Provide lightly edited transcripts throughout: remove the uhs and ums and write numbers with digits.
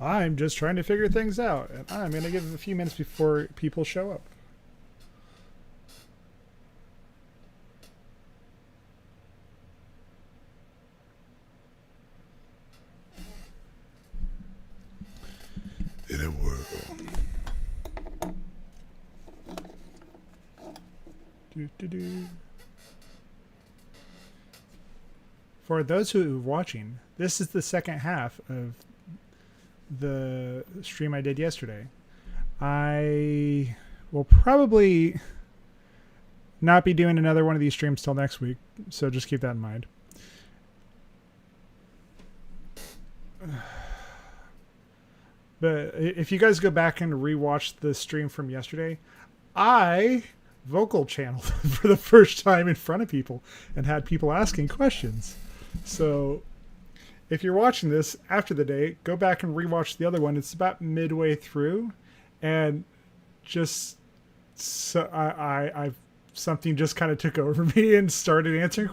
I'm just trying to figure things out, and I'm going to give it a few minutes before people show up. In a world. For those who are watching, this is the second half of the stream I did yesterday. I will probably not be doing another one of these streams till next week, so just keep that in mind. But if you guys go back and rewatch the stream from yesterday, I vocal channeled for the first time in front of people and had people asking questions. So if you're watching this after the day, go back and rewatch the other one. It's about midway through, and just so I something just kind of took over me and started answering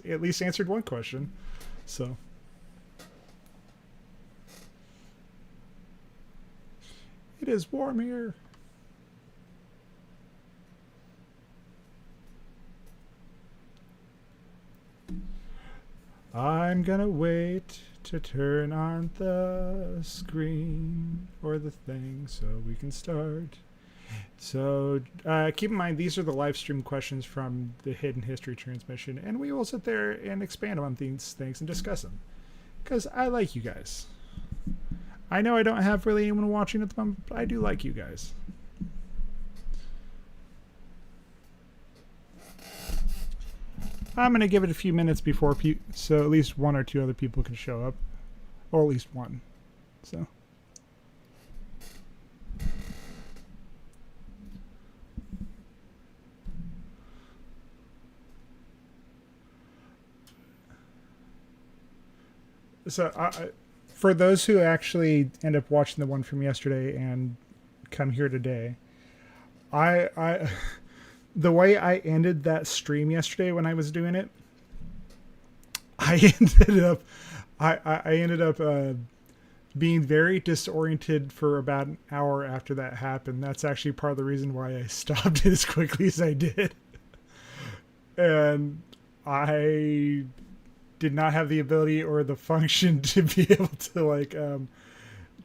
at least answered one question. So it is warm here. I'm gonna wait to turn on the screen or the thing so we can start. So keep in mind, these are the live stream questions from the Hidden History transmission, and we will sit there and expand on these things and discuss them. Because I like you guys. I know I don't have really anyone watching at the moment, but I do like you guys. I'm going to give it a few minutes before so at least one or two other people can show up. Or at least one. So. For those who actually end up watching the one from yesterday and come here today, the way I ended that stream yesterday when I was doing it, I ended up being very disoriented for about an hour after that happened. That's actually part of the reason why I stopped it as quickly as I did. And I did not have the ability or the function to be able to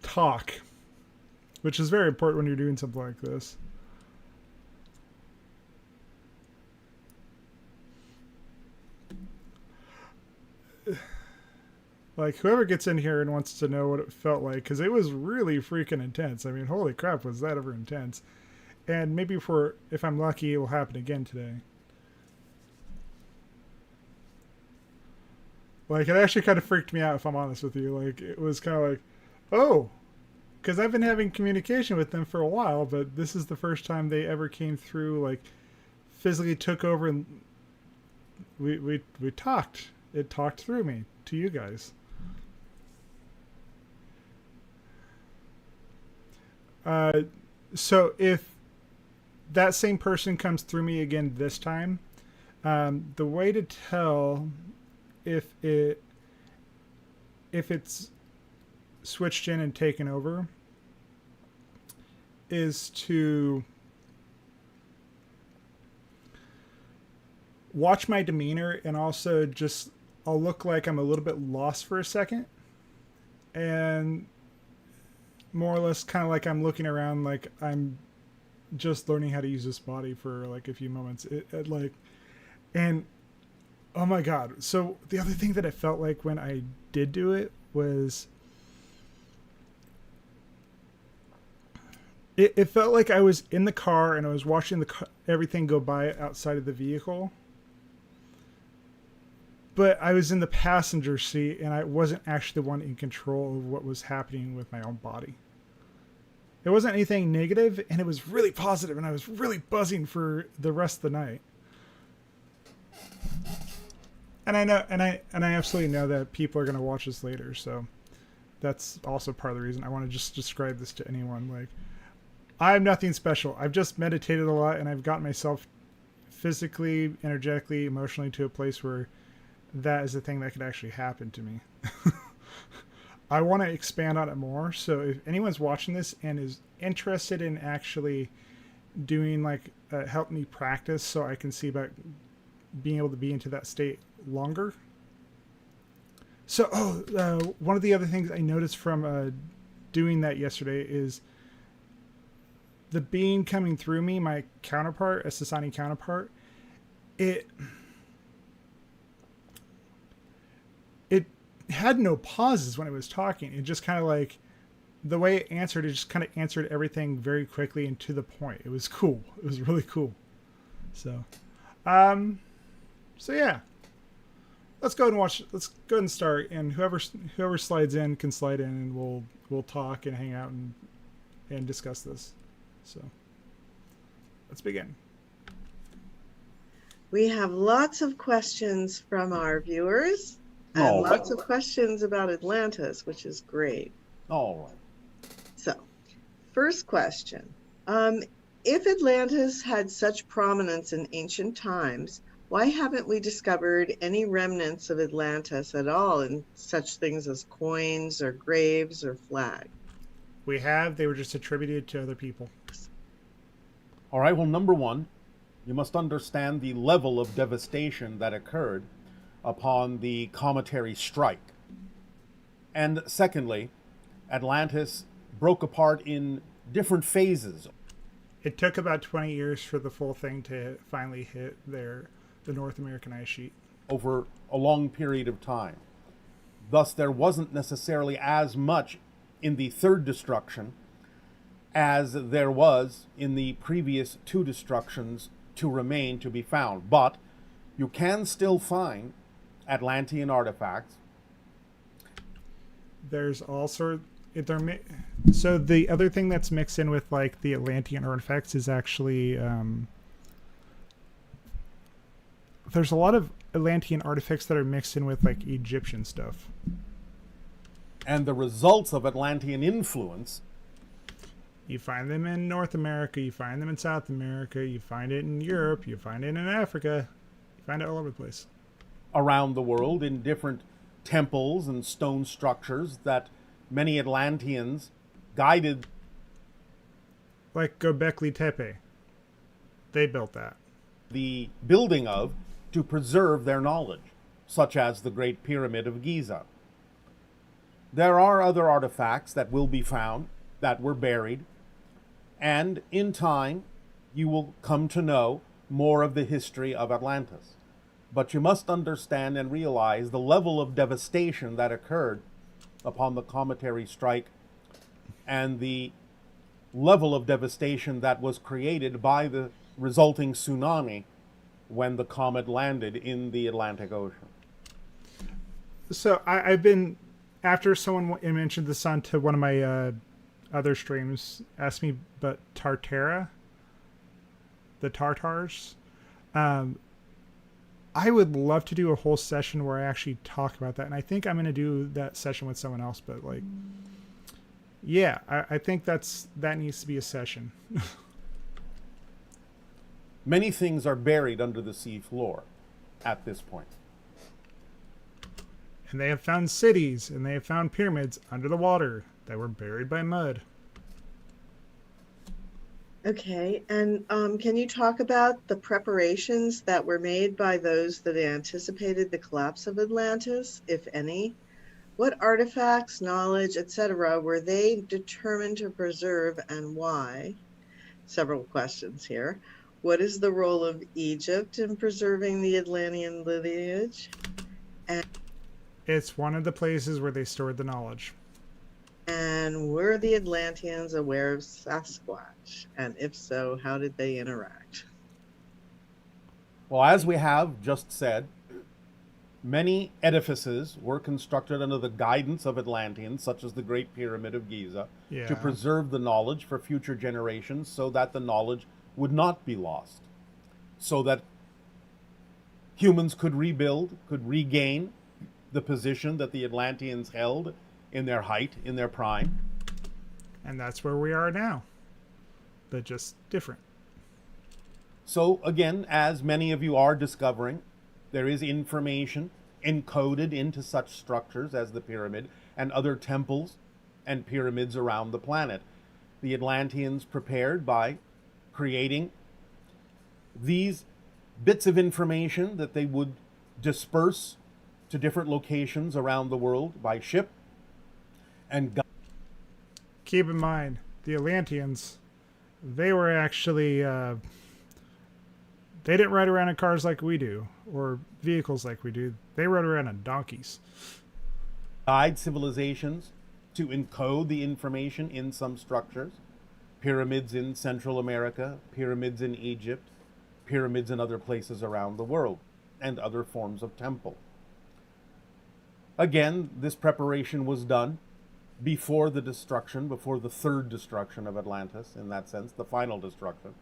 talk, which is very important when you're doing something like this. Like, whoever gets in here and wants to know what it felt like, because it was really freaking intense. I mean, holy crap, was that ever intense. And maybe if I'm lucky, it will happen again today. Like, it actually kind of freaked me out, if I'm honest with you. Like, it was kind of like, oh, because I've been having communication with them for a while, but this is the first time they ever came through, like, physically took over, and we talked. It talked through me to you guys. So if that same person comes through me again this time, the way to tell if it's switched in and taken over is to watch my demeanor, and also just I'll look like I'm a little bit lost for a second, and more or less kind of like I'm looking around like I'm just learning how to use this body for like a few moments. And oh my god. So the other thing that I felt like when I did do it was it felt like I was in the car and I was watching everything go by outside of the vehicle. But I was in the passenger seat and I wasn't actually the one in control of what was happening with my own body. It wasn't anything negative, and it was really positive, and I was really buzzing for the rest of the night. And I know, and I absolutely know that people are going to watch this later, so that's also part of the reason I want to just describe this to anyone. Like, I'm nothing special. I've just meditated a lot, and I've gotten myself physically, energetically, emotionally to a place where that is a thing that could actually happen to me. I want to expand on it more. So if anyone's watching this and is interested in actually doing like help me practice so I can see about being able to be into that state longer. So, one of the other things I noticed from doing that yesterday is the being coming through me, my counterpart, a Sasani counterpart, it had no pauses when it was talking. It just kind of like the way it answered, it just kind of answered everything very quickly and to the point. It was cool. It was really cool. So, so yeah, let's go ahead and watch. Let's go ahead and start. And whoever slides in can slide in, and we'll talk and hang out and discuss this. So, let's begin. We have lots of questions from our viewers and lots of questions about Atlantis, which is great. All right. So, first question. If Atlantis had such prominence in ancient times, why haven't we discovered any remnants of Atlantis at all in such things as coins or graves or flags? We have. They were just attributed to other people. All right. Well, number one, you must understand the level of devastation that occurred upon the cometary strike. And secondly, Atlantis broke apart in different phases. It took about 20 years for the full thing to finally hit the North American ice sheet. Over a long period of time. Thus, there wasn't necessarily as much in the third destruction as there was in the previous two destructions to remain to be found. But you can still find Atlantean artifacts. There's also so the other thing that's mixed in with like the Atlantean artifacts is actually there's a lot of Atlantean artifacts that are mixed in with like Egyptian stuff. And the results of Atlantean influence. You find them in North America, you find them in South America, you find it in Europe, you find it in Africa, you find it all over the place. Around the world in different temples and stone structures that many Atlanteans guided. Like Göbekli Tepe. They built that. The building of to preserve their knowledge, such as the Great Pyramid of Giza. There are other artifacts that will be found that were buried, and in time you will come to know more of the history of Atlantis. But you must understand and realize the level of devastation that occurred upon the cometary strike and the level of devastation that was created by the resulting tsunami when the comet landed in the Atlantic Ocean. So I've been, after someone mentioned this onto one of my other streams, asked me about Tartara, the Tartars. I would love to do a whole session where I actually talk about that. And I think I'm going to do that session with someone else. But, like, yeah, I think that needs to be a session. Many things are buried under the sea floor at this point. And they have found cities and they have found pyramids under the water that were buried by mud. Okay, and can you talk about the preparations that were made by those that anticipated the collapse of Atlantis, if any? What artifacts, knowledge, etc., were they determined to preserve and why? Several questions here. What is the role of Egypt in preserving the Atlantean lineage? And it's one of the places where they stored the knowledge. And were the Atlanteans aware of Sasquatch? And if so, how did they interact? Well, as we have just said, many edifices were constructed under the guidance of Atlanteans, such as the Great Pyramid of Giza, to preserve the knowledge for future generations so that the knowledge would not be lost, so that humans could rebuild, could regain the position that the Atlanteans held in their height, in their prime. And that's where we are now, but just different. So again, as many of you are discovering, there is information encoded into such structures as the pyramid and other temples and pyramids around the planet. The Atlanteans prepared by creating these bits of information that they would disperse to different locations around the world by ship and Keep in mind, the Atlanteans, they were actually, they didn't ride around in cars like we do, or vehicles like we do. They rode around on donkeys. guide civilizations to encode the information in some structures. Pyramids in Central America, pyramids in Egypt, pyramids in other places around the world, and other forms of temple. Again, this preparation was done before the destruction, before the third destruction of Atlantis, in that sense, the final destruction.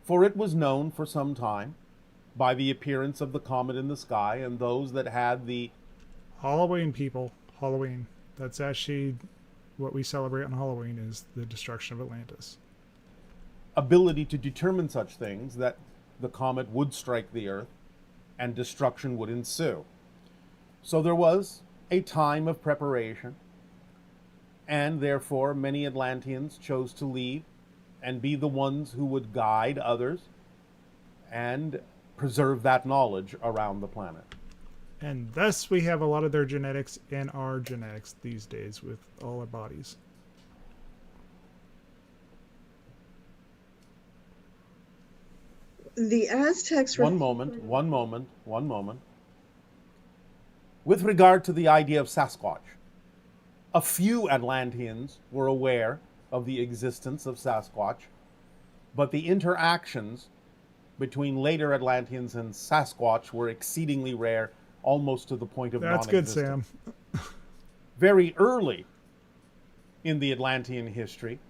For it was known for some time by the appearance of the comet in the sky, and those that had the Halloween, people. Halloween. That's actually what we celebrate on Halloween, is the destruction of Atlantis. ability to determine such things, that the comet would strike the Earth and destruction would ensue. So there was a time of preparation, and therefore many Atlanteans chose to leave and be the ones who would guide others and preserve that knowledge around the planet. And thus we have a lot of their genetics in our genetics these days with all our bodies. The Aztecs were. One moment. With regard to the idea of Sasquatch, a few Atlanteans were aware of the existence of Sasquatch, but the interactions between later Atlanteans and Sasquatch were exceedingly rare, almost to the point of That's good, non-existent. Sam. Very early in the Atlantean history,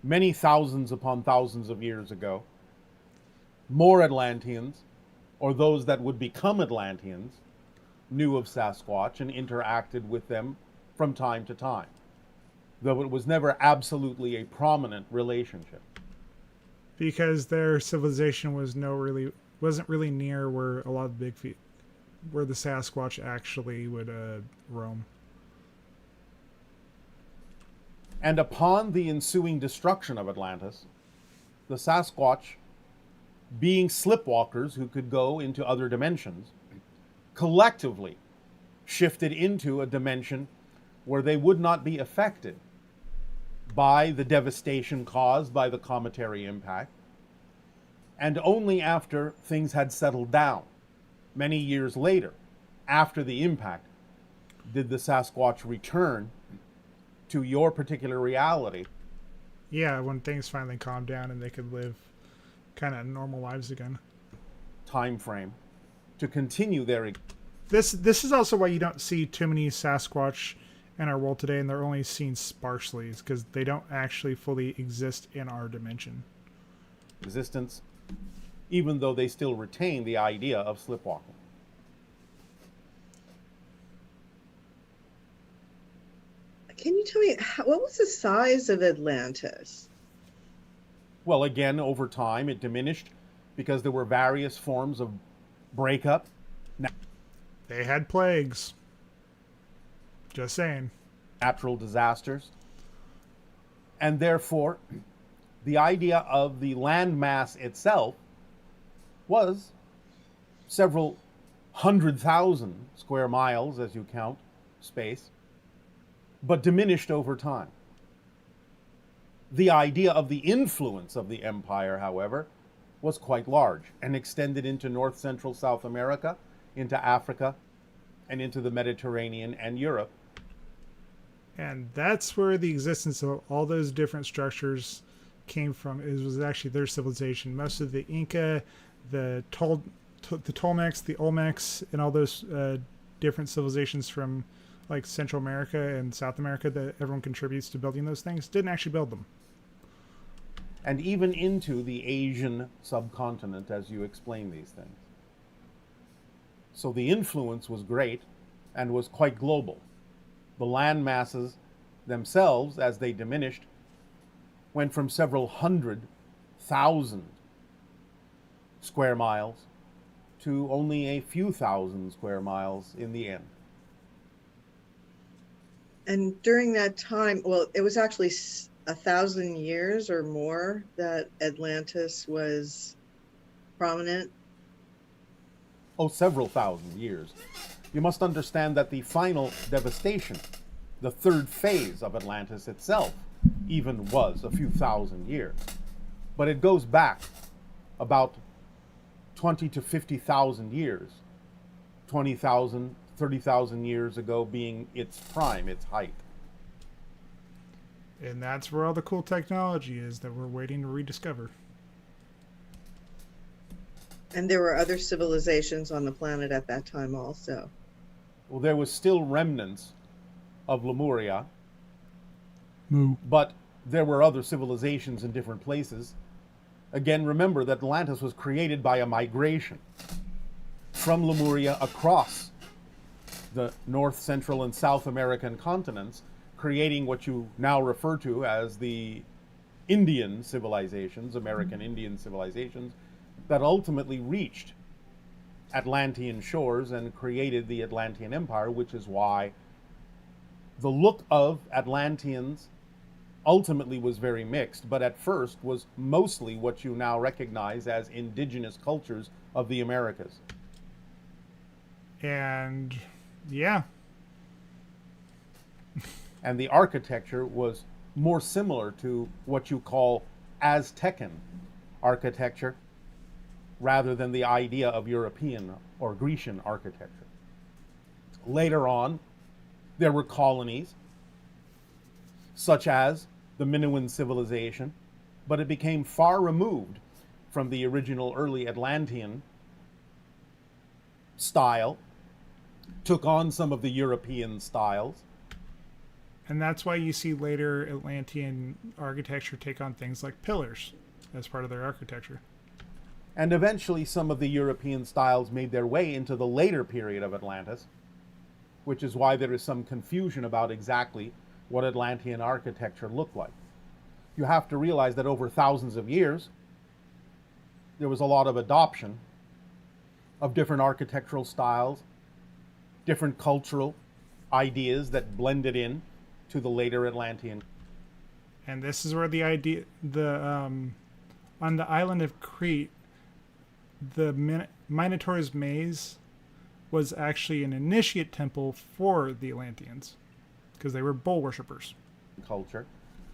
many thousands upon thousands of years ago, more Atlanteans, or those that would become Atlanteans, knew of Sasquatch and interacted with them from time to time, though it was never absolutely a prominent relationship. Because their civilization wasn't really near where a lot of the big feet, where the Sasquatch actually would roam. And upon the ensuing destruction of Atlantis, the Sasquatch, being slipwalkers who could go into other dimensions, collectively shifted into a dimension where they would not be affected by the devastation caused by the cometary impact. And only after things had settled down, many years later, after the impact, did the Sasquatch return to your particular reality. Yeah, when things finally calmed down and they could live kind of normal lives again. Time frame to continue their. This is also why you don't see too many Sasquatch in our world today, and they're only seen sparsely, is because they don't actually fully exist in our dimension. Existence, even though they still retain the idea of slipwalking. Can you tell me what was the size of Atlantis? Well, again, over time it diminished because there were various forms of breakup. They had plagues. Just saying. Natural disasters. And therefore, the idea of the landmass itself was several 100,000 square miles, as you count space, but diminished over time. The idea of the influence of the empire, however, was quite large and extended into North Central South America, into Africa, and into the Mediterranean and Europe. And that's where the existence of all those different structures came from. It was actually their civilization. Most of the Inca, the Tolmecs, the Olmecs, and all those different civilizations from like Central America and South America that everyone contributes to building those things didn't actually build them. And even into the Asian subcontinent, as you explain these things. So the influence was great and was quite global. The land masses themselves, as they diminished, went from several 100,000 square miles to only a few thousand square miles in the end. And during that time, well, it was actually 1,000 years or more that Atlantis was prominent. Oh, several thousand years. You must understand that the final devastation, the third phase of Atlantis itself, even was a few thousand years. But it goes back about 20 to 50,000 years. 20,000, 30,000 years ago being its prime, its height. And that's where all the cool technology is that we're waiting to rediscover. And there were other civilizations on the planet at that time also. Well, there was still remnants of Lemuria, Moo. but there were other civilizations in different places. Again, remember that Atlantis was created by a migration from Lemuria across the North, Central, and South American continents, creating what you now refer to as the Indian civilizations, American Indian civilizations, that ultimately reached Atlantean shores and created the Atlantean Empire, which is why the look of Atlanteans ultimately was very mixed, but at first was mostly what you now recognize as indigenous cultures of the Americas. And yeah, And the architecture was more similar to what you call Aztecan architecture rather than the idea of European or Grecian architecture. Later on, there were colonies, such as the Minoan civilization, but it became far removed from the original early Atlantean style, took on some of the European styles. and that's why you see later Atlantean architecture take on things like pillars as part of their architecture. And eventually some of the European styles made their way into the later period of Atlantis, which is why there is some confusion about exactly what Atlantean architecture looked like. You have to realize that over thousands of years, there was a lot of adoption of different architectural styles, different cultural ideas that blended in to the later Atlantean. And this is where the idea, on the island of Crete, the Minotaur's maze was actually an initiate temple for the Atlanteans because they were bull worshippers. Culture.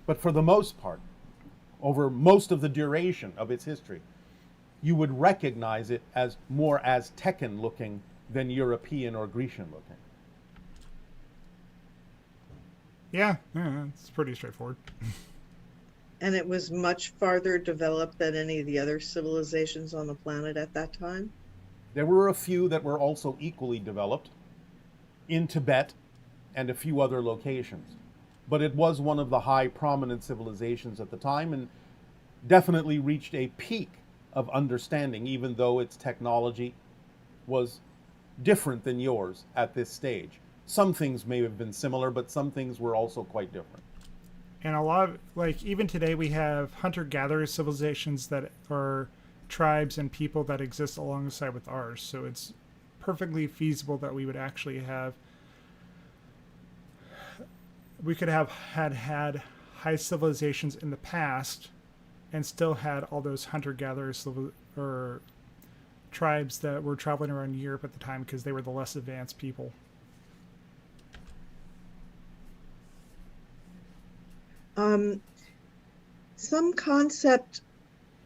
But for the most part, over most of the duration of its history, you would recognize it as more Aztecan looking than European or Grecian looking. Yeah, it's pretty straightforward. And it was much farther developed than any of the other civilizations on the planet at that time. There were a few that were also equally developed in Tibet and a few other locations. But it was one of the high prominent civilizations at the time and definitely reached a peak of understanding, even though its technology was different than yours at this stage. Some things may have been similar, but some things were also quite different. And a lot of, like, even today we have hunter-gatherer civilizations that are tribes and people that exist alongside with ours. So it's perfectly feasible that we would actually have, we could have had high civilizations in the past and still had all those hunter-gatherers or tribes that were traveling around Europe at the time because they were the less advanced people. Some concept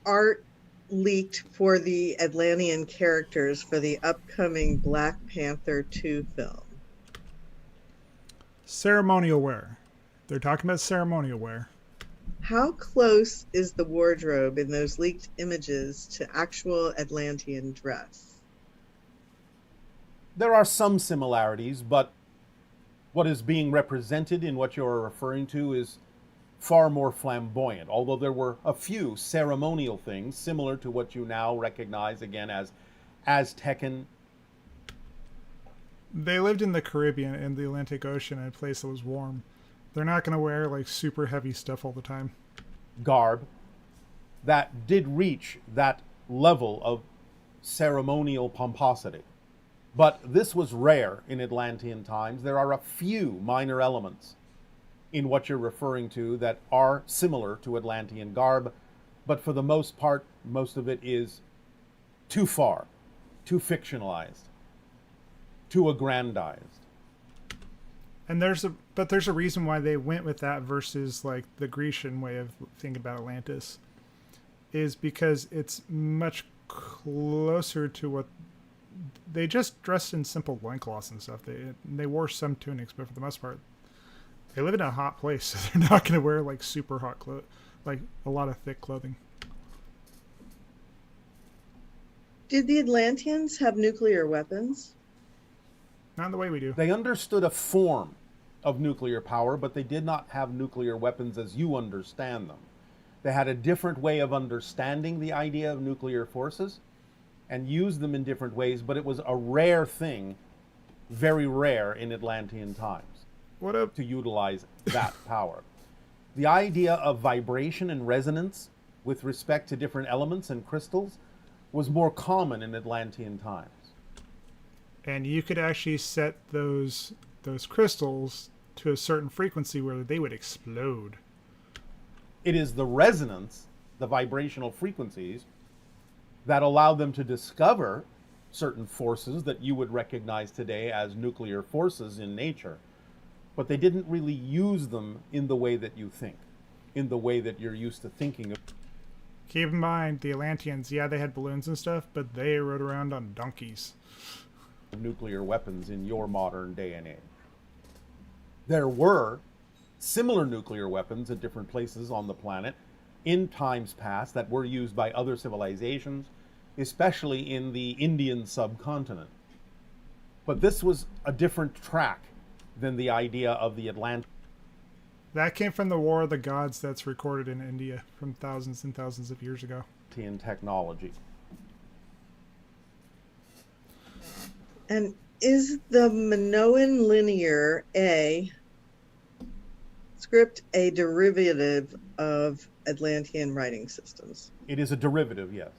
art leaked for the Atlantean characters for the upcoming Black Panther 2 film. Ceremonial wear. They're talking about ceremonial wear. How close is the wardrobe in those leaked images to actual Atlantean dress? There are some similarities, but what is being represented in what you're referring to is far more flamboyant, although there were a few ceremonial things similar to what you now recognize again as Aztecan. They lived in the Caribbean and the Atlantic Ocean in a place that was warm. They're not going to wear like super heavy stuff all the time. Garb that did reach that level of ceremonial pomposity. But this was rare in Atlantean times. There are a few minor elements in what you're referring to that are similar to Atlantean garb, but for the most part, most of it is too far, too fictionalized, too aggrandized. And there's a reason why they went with that versus like the Grecian way of thinking about Atlantis, is because it's much closer to what they just dressed in simple loincloths and stuff. They wore some tunics, but for the most part, they live in a hot place, so they're not going to wear like super hot clothes, like a lot of thick clothing. Did the Atlanteans have nuclear weapons? Not in the way we do. They understood a form of nuclear power, but they did not have nuclear weapons as you understand them. They had a different way of understanding the idea of nuclear forces and used them in different ways, but it was a rare thing, very rare in Atlantean times, to utilize that power. The idea of vibration and resonance with respect to different elements and crystals was more common in Atlantean times. And you could actually set those crystals to a certain frequency where they would explode. It is the resonance, the vibrational frequencies, that allow them to discover certain forces that you would recognize today as nuclear forces in nature. But they didn't really use them in the way that you think, in the way that you're used to thinking of. Keep in mind, the Atlanteans, yeah, they had balloons and stuff, but they rode around on donkeys. Nuclear weapons in your modern day and age. There were similar nuclear weapons at different places on the planet in times past that were used by other civilizations, especially in the Indian subcontinent. But this was a different track than the idea of the Atlanteans. That came from the War of the Gods that's recorded in India from thousands and thousands of years ago. Technology. And is the Minoan linear A script a derivative of Atlantean writing systems? It is a derivative, yes.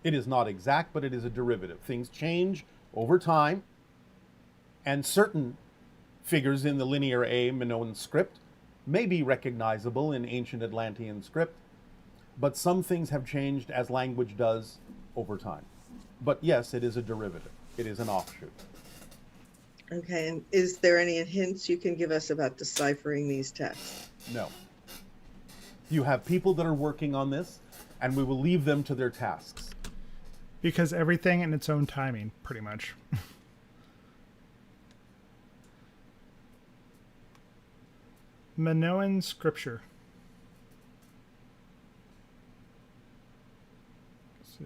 It is not exact, but it is a derivative. Things change over time, and certain figures in the linear A Minoan script may be recognizable in ancient Atlantean script, but some things have changed as language does over time. But yes, it is a derivative. It is an offshoot. Okay, and is there any hints you can give us about deciphering these texts? No. You have people that are working on this, and we will leave them to their tasks. Because everything in its own timing, pretty much. Minoan scripture. Let's see.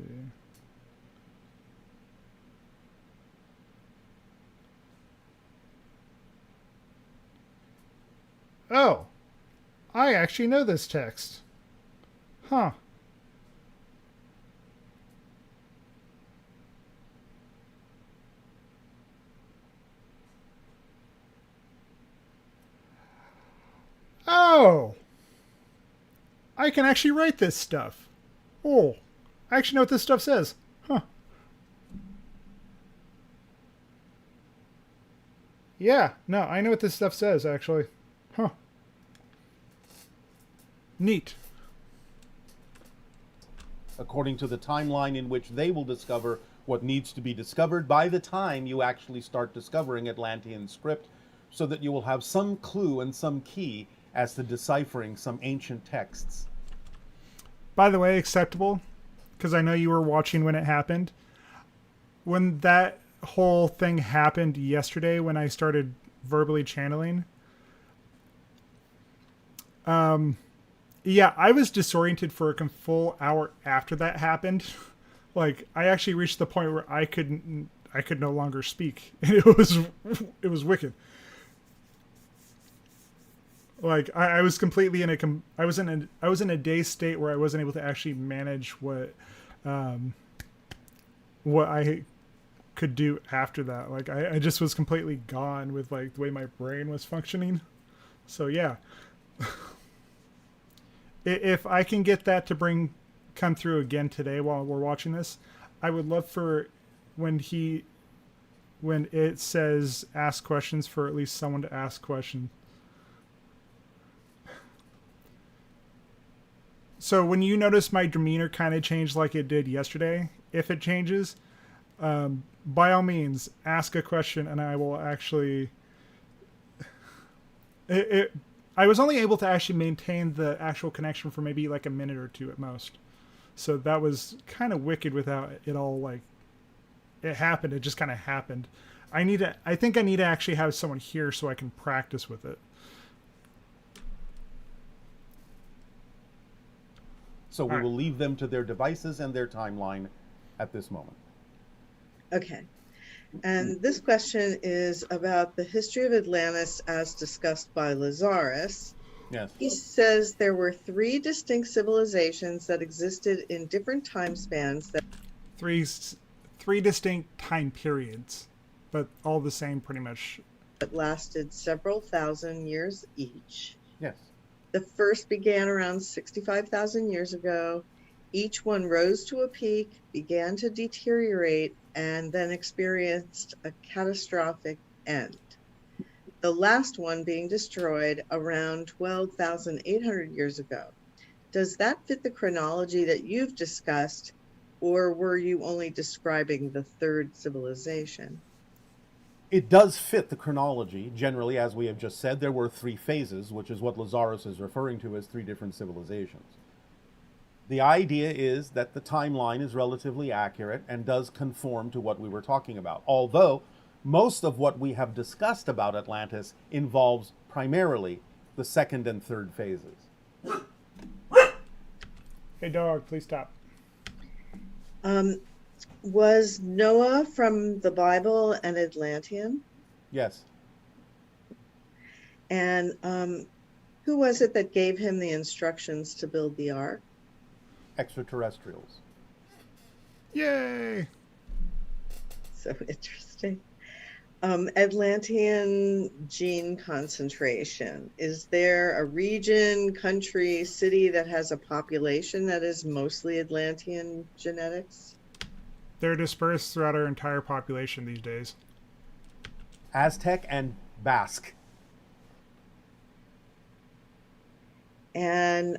Oh, I actually know this text. Huh. Oh, I can actually write this stuff. Oh, I actually know what this stuff says. Huh. Yeah, no, I know what this stuff says, actually. Huh. Neat. According to the timeline in which they will discover what needs to be discovered by the time you actually start discovering Atlantean script, so that you will have some clue and some key as to deciphering some ancient texts. By the way, acceptable, because I know you were watching when it happened. When that whole thing happened yesterday, when I started verbally channeling, yeah, I was disoriented for a full hour after that happened. Like, I actually reached the point where I could no longer speak. And it was wicked. Like, I was completely I was in a dazed state where I wasn't able to actually manage what I could do after that. Like, I just was completely gone with like the way my brain was functioning. So yeah. If I can get that to come through again today while we're watching this, I would love for when it says ask questions, for at least someone to ask questions. So when you notice my demeanor kind of changed like it did yesterday, if it changes, by all means, ask a question, and I will actually. I was only able to actually maintain the actual connection for maybe like a minute or two at most. So that was kind of wicked without it all like. It happened. It just kind of happened. I think I need to actually have someone here so I can practice with it. So we will leave them to their devices and their timeline at this moment. Okay. And this question is about the history of Atlantis as discussed by Lazarus. Yes. He says there were 3 distinct civilizations that existed in different time spans that Three distinct time periods, but all the same pretty much. lasted several thousand years each. Yes. The first began around 65,000 years ago. Each one rose to a peak, began to deteriorate, and then experienced a catastrophic end. The last one being destroyed around 12,800 years ago. Does that fit the chronology that you've discussed, or were you only describing the third civilization? It does fit the chronology. Generally, as we have just said, there were 3 phases, which is what Lazarus is referring to as 3 different civilizations. The idea is that the timeline is relatively accurate and does conform to what we were talking about, although most of what we have discussed about Atlantis involves primarily the second and third phases. Hey dog, please stop. Was Noah from the Bible an Atlantean? Yes. And who was it that gave him the instructions to build the ark? Extraterrestrials. Yay! So interesting. Atlantean gene concentration. Is there a region, country, city that has a population that is mostly Atlantean genetics? They're dispersed throughout our entire population these days. Aztec and Basque. And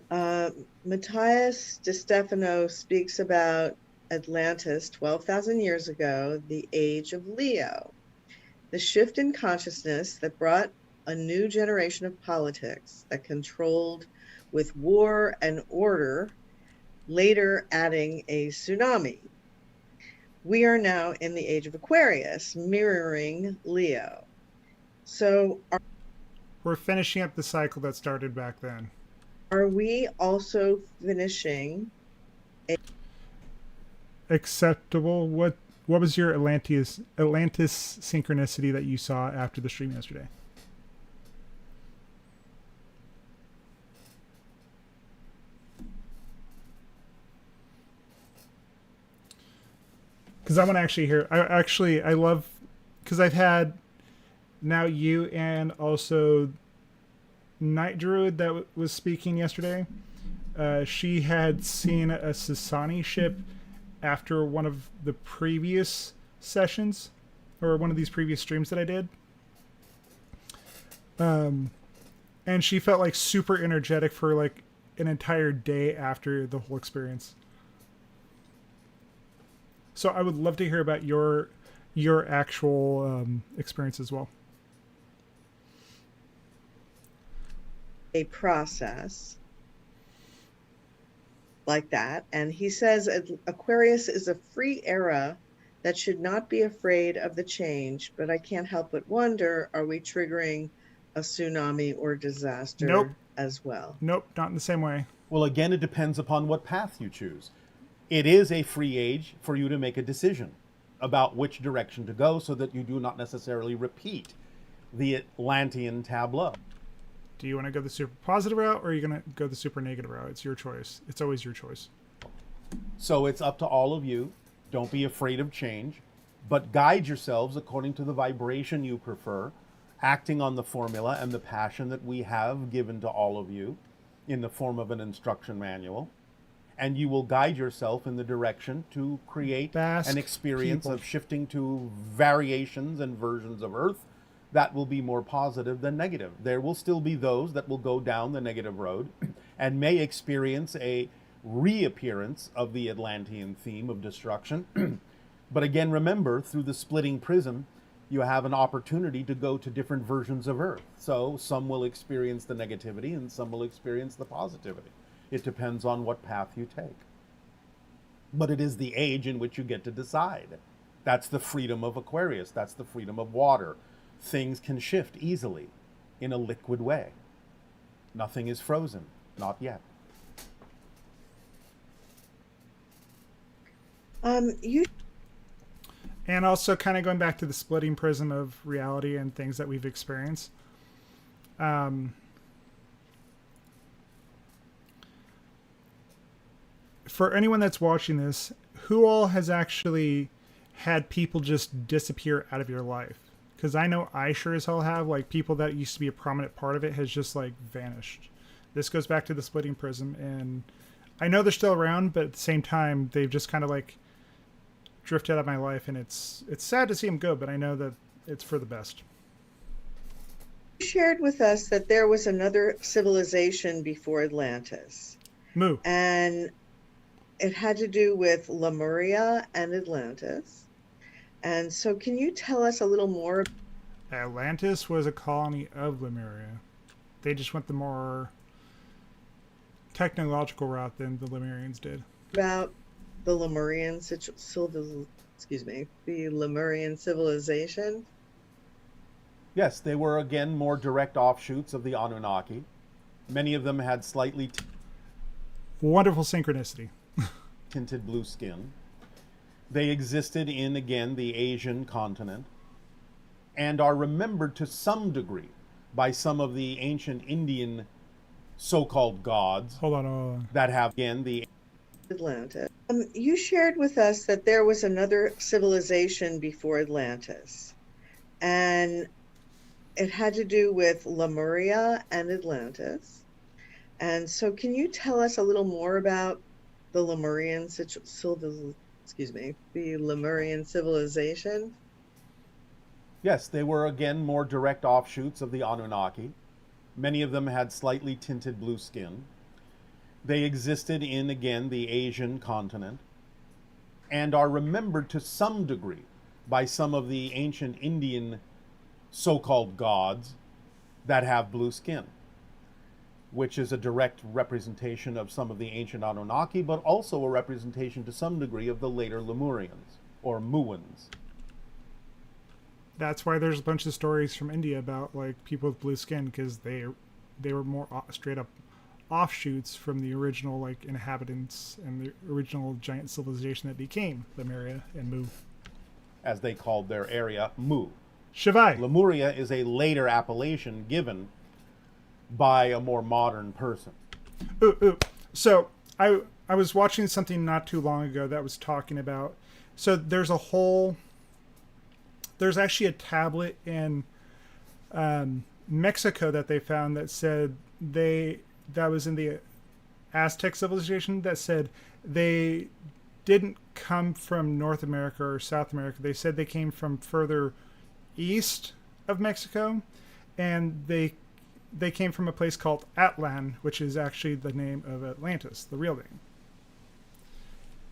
Matthias de Stefano speaks about Atlantis 12,000 years ago, the age of Leo. The shift in consciousness that brought a new generation of politics that controlled with war and order, later adding a tsunami. We are now in the age of Aquarius, mirroring Leo. So We're finishing up the cycle that started back then. are we also finishing? Acceptable. What was your Atlantis synchronicity that you saw after the stream yesterday? Because I want to actually hear. I love, because I've had now you and also Night Druid that was speaking yesterday. She had seen a Sasani ship after one of the previous sessions, or one of these previous streams that I did. And she felt like super energetic for like an entire day after the whole experience. So I would love to hear about your actual experience as well. A process like that. And he says Aquarius is a free era that should not be afraid of the change, but I can't help but wonder, are we triggering a tsunami or disaster Nope. as well? Nope, not in the same way. Well, again, it depends upon what path you choose. It is a free age for you to make a decision about which direction to go so that you do not necessarily repeat the Atlantean tableau. Do you want to go the super positive route, or are you going to go the super negative route? It's your choice. It's always your choice. So it's up to all of you. Don't be afraid of change, but guide yourselves according to the vibration you prefer, acting on the formula and the passion that we have given to all of you in the form of an instruction manual. and you will guide yourself in the direction to create Basque an experience people. of shifting to variations and versions of Earth that will be more positive than negative. There will still be those that will go down the negative road and may experience a reappearance of the Atlantean theme of destruction. But again, remember, through the splitting prism, you have an opportunity to go to different versions of Earth. So some will experience the negativity and some will experience the positivity. It depends on what path you take. But it is the age in which you get to decide. That's the freedom of Aquarius. That's the freedom of water. Things can shift easily in a liquid way. Nothing is frozen. Not yet. You And also kind of going back to the splitting prism of reality and things that we've experienced. For anyone that's watching this, who all has actually had people just disappear out of your life? Because I know I sure as hell have, like, people that used to be a prominent part of it has just, like, vanished. This goes back to the splitting prism, and I know they're still around, but at the same time, they've just kind of, like, drifted out of my life, and it's sad to see them go, but I know that it's for the best. shared with us that there was another civilization before Atlantis, Moo. and it had to do with Lemuria and Atlantis. And so, can you tell us a little more Atlantis was a colony of Lemuria. They just went the more technological route than the Lemurians did. about the Lemurian the Lemurian civilization? Yes, they were again more direct offshoots of the Anunnaki. Many of them had slightly Wonderful synchronicity. tinted blue skin. They existed in, again, the Asian continent and are remembered to some degree by some of the ancient Indian so-called gods Hold on. that have, again, the Atlantis. You shared with us that there was another civilization before Atlantis, and it had to do with Lemuria and Atlantis. And so, can you tell us a little more about the the Lemurian civilization? Yes, they were again more direct offshoots of the Anunnaki. Many of them had slightly tinted blue skin. They existed in, again, the Asian continent and are remembered to some degree by some of the ancient Indian so-called gods that have blue skin, which is a direct representation of some of the ancient Anunnaki, but also a representation to some degree of the later Lemurians, or Muans. That's why there's a bunch of stories from India about, like, people with blue skin, because they were more straight up offshoots from the original, like, inhabitants and the original giant civilization that became Lemuria and Mu. As they called their area, Mu. Shivai. Lemuria is a later appellation given by a more modern person. Ooh. So I was watching something not too long ago that was talking about. So there's actually a tablet in Mexico that they found that said that was in the Aztec civilization, that said they didn't come from North America or South America. They said they came from further east of Mexico, and they came from a place called Atlan, which is actually the name of Atlantis, the real name.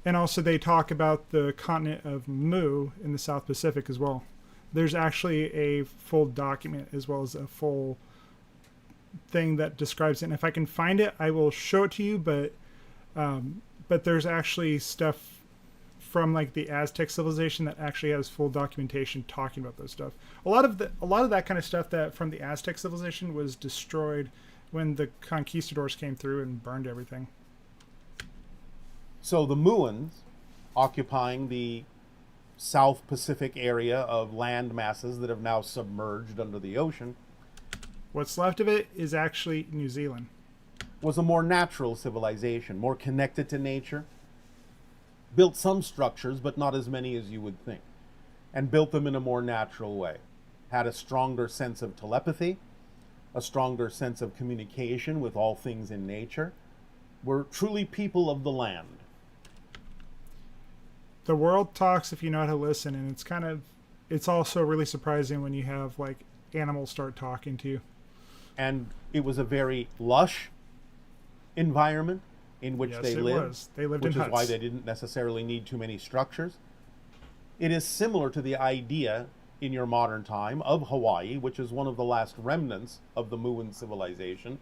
And also they talk about the continent of Mu in the South Pacific as well. There's actually a full document as well as a full thing that describes it. And if I can find it, I will show it to you. But there's actually stuff from, like, the Aztec civilization that actually has full documentation talking about those stuff. A lot of that kind of stuff that from the Aztec civilization was destroyed when the conquistadors came through and burned everything. So the Muans, occupying the South Pacific area of land masses that have now submerged under the ocean, What's left of it is actually New Zealand. was a more natural civilization, more connected to nature, built some structures, but not as many as you would think, and built them in a more natural way. Had a stronger sense of telepathy, a stronger sense of communication with all things in nature, were truly people of the land. The world talks if you know how to listen, and it's also really surprising when you have like animals start talking to you. And it was a very lush environment in which Yes, they it lived, was. They lived which in is why huts. they didn't necessarily need too many structures. It is similar to the idea in your modern time of Hawaii, which is one of the last remnants of the Muin civilization.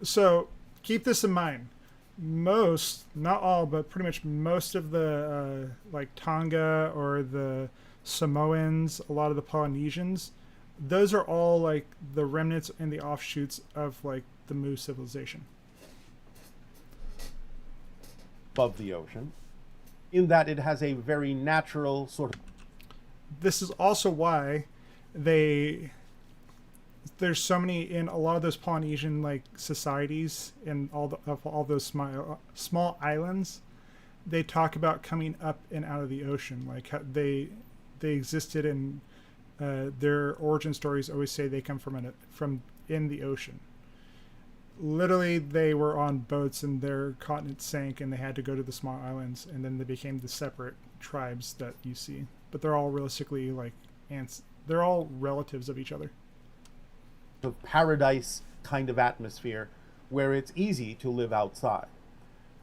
So keep this in mind. Most, not all, but pretty much most of the like Tonga or the Samoans, a lot of the Polynesians, those are all like the remnants and the offshoots of like the Mu civilization. Above the ocean, in that it has a very natural sort of. This is also why they there's so many in a lot of those Polynesian like societies and all those small islands. They talk about coming up and out of the ocean, like how they existed, and their origin stories always say they come from in the ocean. Literally, they were on boats and their continent sank, and they had to go to the small islands, and then they became the separate tribes that you see. But they're all realistically like ants. They're all relatives of each other. Of paradise kind of atmosphere where it's easy to live outside.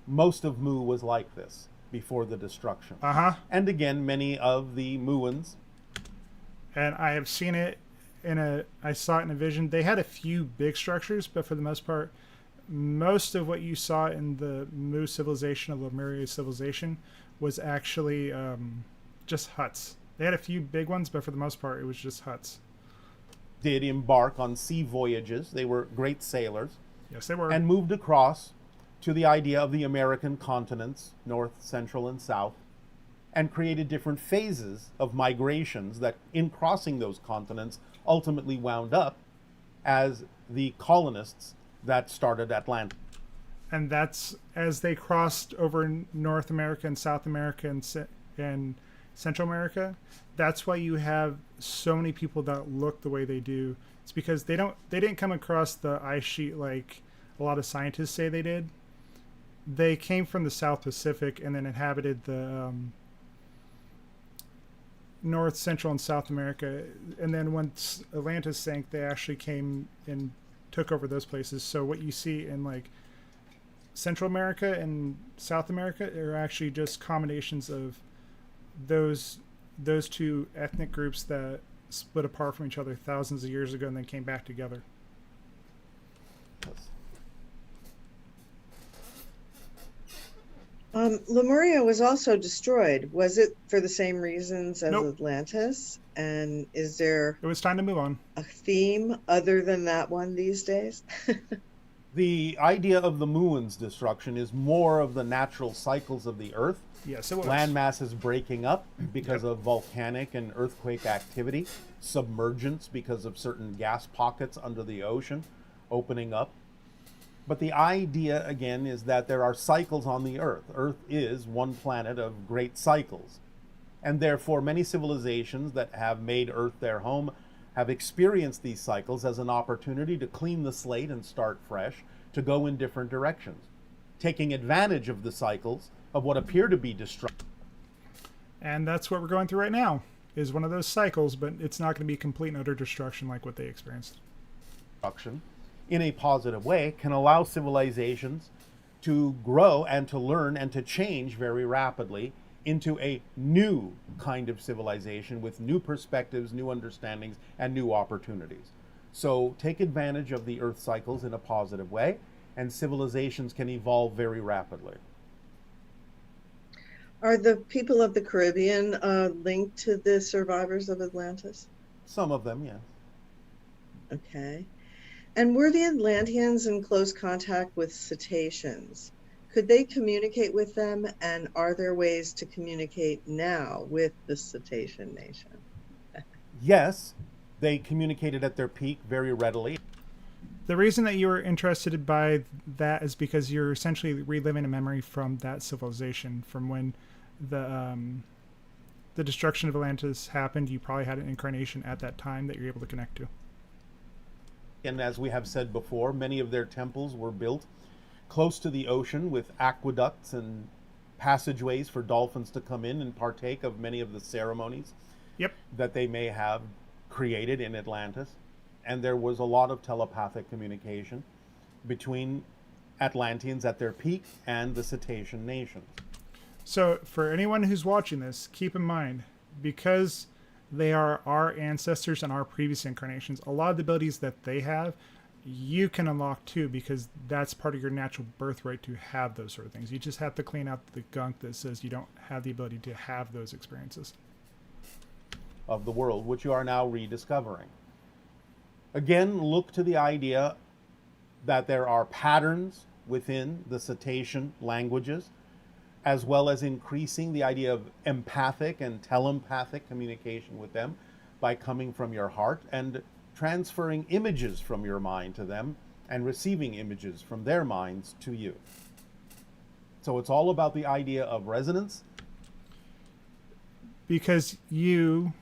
Most of Mu was like this before the destruction. And again, many of the Muins. And I have seen it I saw it in a vision. They had a few big structures, but for the most part, most of what you saw in the Mu civilization, of Lemuria civilization, was actually just huts. They had a few big ones, but for the most part, it was just huts. Did embark on sea voyages. They were great sailors. Yes, they were. And moved across to the idea of the American continents, North, Central, and South, and created different phases of migrations that, in crossing those continents, ultimately wound up as the colonists that started Atlantis. And that's as they crossed over North America and South America and Central America. That's why you have so many people that look the way they do. It's because they didn't come across the ice sheet like a lot of scientists say they did. They came from the South Pacific and then inhabited the North, Central, and South America. And then once Atlantis sank, they actually came and took over those places. So what you see in like Central America and South America are actually just combinations of those two ethnic groups that split apart from each other thousands of years ago and then came back together. Lemuria was also destroyed. Was it for the same reasons as Nope. Atlantis? And is there It was time to move on. a theme other than that one these days? The idea of the Muin's destruction is more of the natural cycles of the Earth. Yes, it was. Land masses breaking up because of volcanic and earthquake activity, submergence because of certain gas pockets under the ocean opening up. But the idea, again, is that there are cycles on the Earth. Earth is one planet of great cycles. And therefore, many civilizations that have made Earth their home have experienced these cycles as an opportunity to clean the slate and start fresh, to go in different directions, taking advantage of the cycles of what appear to be destruction. And that's what we're going through right now, is one of those cycles, but it's not going to be complete and utter destruction like what they experienced. In a positive way, can allow civilizations to grow and to learn and to change very rapidly into a new kind of civilization with new perspectives, new understandings, and new opportunities. So take advantage of the Earth cycles in a positive way, and civilizations can evolve very rapidly. Are the people of the Caribbean linked to the survivors of Atlantis? Some of them, yes. Okay. And were the Atlanteans in close contact with cetaceans? Could they communicate with them? And are there ways to communicate now with the cetacean nation? Yes, they communicated at their peak very readily. The reason that you were interested by that is because you're essentially reliving a memory from that civilization, from when the destruction of Atlantis happened. You probably had an incarnation at that time that you're able to connect to. And as we have said before, many of their temples were built close to the ocean with aqueducts and passageways for dolphins to come in and partake of many of the ceremonies Yep. that they may have created in Atlantis. And there was a lot of telepathic communication between Atlanteans at their peak and the cetacean nations. So, for anyone who's watching this, keep in mind, because they are our ancestors and our previous incarnations, a lot of the abilities that they have, you can unlock too, because that's part of your natural birthright to have those sort of things. You just have to clean out the gunk that says you don't have the ability to have those experiences. Of the world, which you are now rediscovering. Again, look to the idea that there are patterns within the cetacean languages, as well as increasing the idea of empathic and telepathic communication with them by coming from your heart and transferring images from your mind to them and receiving images from their minds to you. So it's all about the idea of resonance. Because you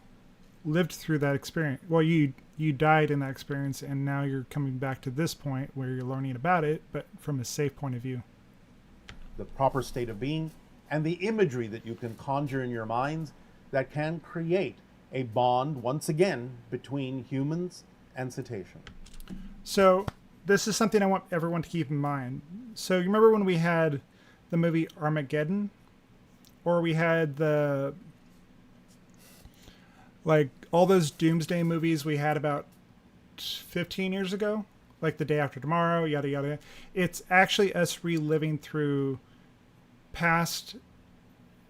lived through that experience. Well, you died in that experience, and now you're coming back to this point where you're learning about it, but from a safe point of view. The proper state of being, and the imagery that you can conjure in your minds that can create a bond, once again, between humans and cetacean. So this is something I want everyone to keep in mind. So you remember when we had the movie Armageddon? Or we had the... like, all those doomsday movies we had about 15 years ago? Like The Day After Tomorrow, yada yada. It's actually us reliving through past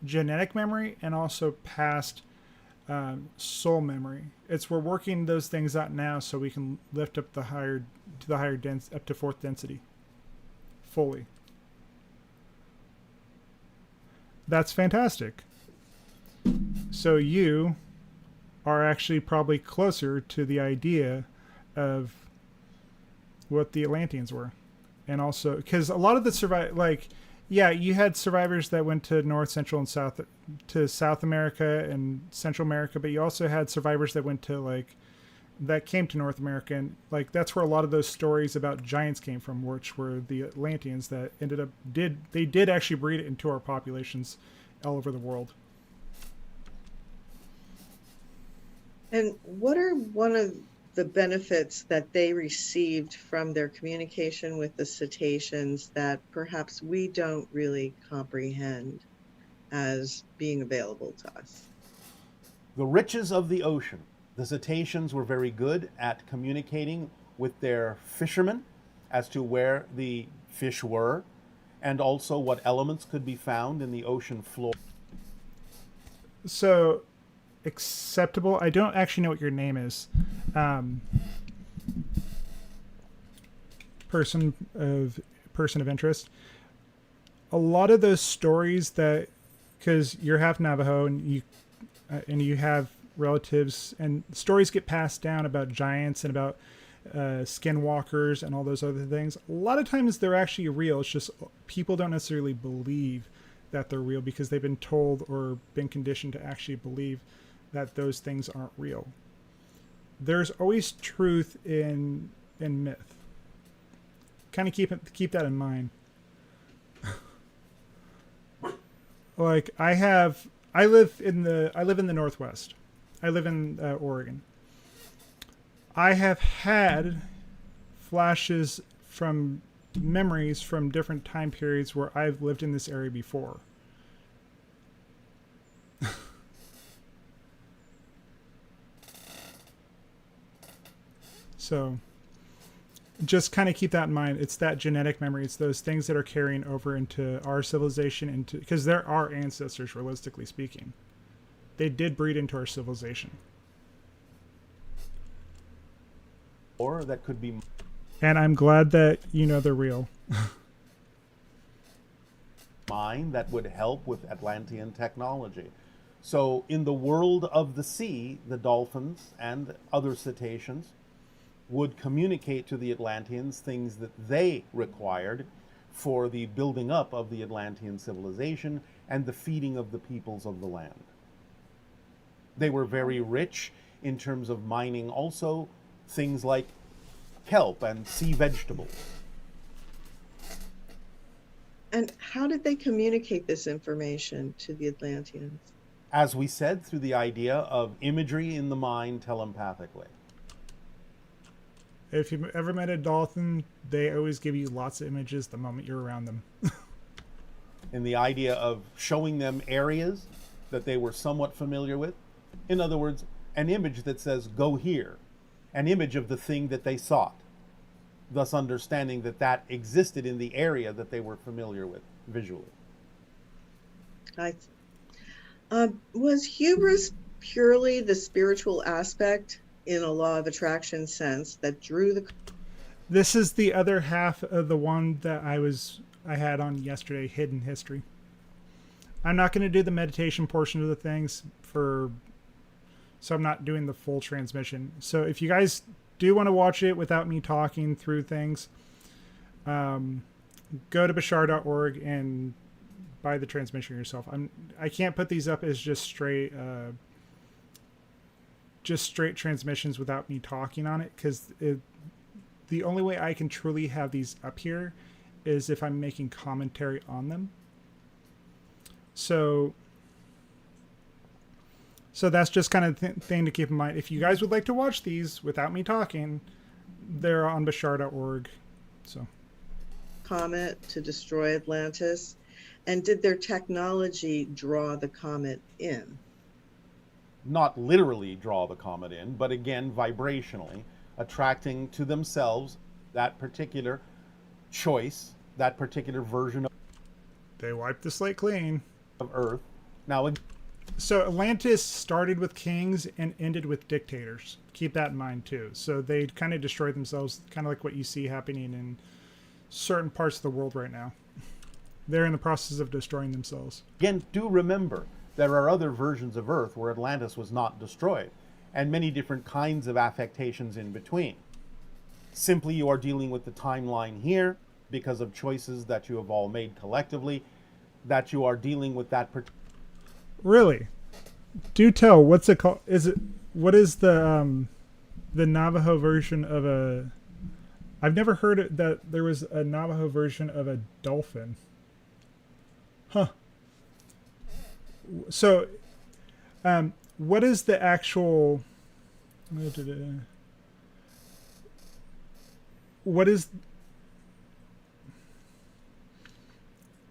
genetic memory and also past soul memory. We're working those things out now so we can lift up up to fourth density fully. That's fantastic. So you are actually probably closer to the idea of what the Atlanteans were. And also, because a lot of the you had survivors that went to North, Central, and South America and Central America, but you also had survivors that went to that came to North America, and that's where a lot of those stories about giants came from, which were the Atlanteans that did actually breed it into our populations all over the world. And what are one of the benefits that they received from their communication with the cetaceans that perhaps we don't really comprehend as being available to us? The riches of the ocean. The cetaceans were very good at communicating with their fishermen as to where the fish were, and also what elements could be found in the ocean floor. So, acceptable. I don't actually know what your name is. Person of interest. A lot of those stories that, because you're half Navajo and you have relatives, and stories get passed down about giants and about skinwalkers and all those other things. A lot of times they're actually real. It's just people don't necessarily believe that they're real because they've been told or been conditioned to actually believe that those things aren't real. There's always truth in myth. Kind of keep that in mind. I live in the Northwest. I live in Oregon. I have had flashes from memories from different time periods where I've lived in this area before. So just kind of keep that in mind. It's that genetic memory. It's those things that are carrying over into our civilization, because they're our ancestors, realistically speaking. They did breed into our civilization. Or that could be... And I'm glad that you know they're real. Mine that would help with Atlantean technology. So in the world of the sea, the dolphins and other cetaceans would communicate to the Atlanteans things that they required for the building up of the Atlantean civilization and the feeding of the peoples of the land. They were very rich in terms of mining also things like kelp and sea vegetables. And how did they communicate this information to the Atlanteans? As we said, through the idea of imagery in the mind telepathically. If you've ever met a dolphin, they always give you lots of images the moment you're around them. In the idea of showing them areas that they were somewhat familiar with. In other words, an image that says, go here, an image of the thing that they sought, thus understanding that that existed in the area that they were familiar with visually. Was hubris purely the spiritual aspect in a law of attraction sense that drew the... This is the other half of the one that I had on yesterday, Hidden History. I'm not going to do the meditation portion of the things so I'm not doing the full transmission. So if you guys do want to watch it without me talking through things, go to bashar.org and buy the transmission yourself. I can't put these up as just straight transmissions without me talking on it, because the only way I can truly have these up here is if I'm making commentary on them. So that's just kind of thing to keep in mind. If you guys would like to watch these without me talking, they're on bashar.org. So comet to destroy Atlantis, and did their technology draw the comet in? Not literally draw the comet in, but again, vibrationally, attracting to themselves that particular choice, that particular version they wiped the slate clean of Earth. Now, so Atlantis started with kings and ended with dictators. Keep that in mind too. So they kind of destroyed themselves, kind of like what you see happening in certain parts of the world right now. They're in the process of destroying themselves. Again, do remember, there are other versions of Earth where Atlantis was not destroyed, and many different kinds of affectations in between. Simply, you are dealing with the timeline here because of choices that you have all made collectively, that you are dealing with that particular... Really? Do tell, what's it called? What is the Navajo version of a... I've never heard that there was a Navajo version of a dolphin. Huh. So, what is the actual...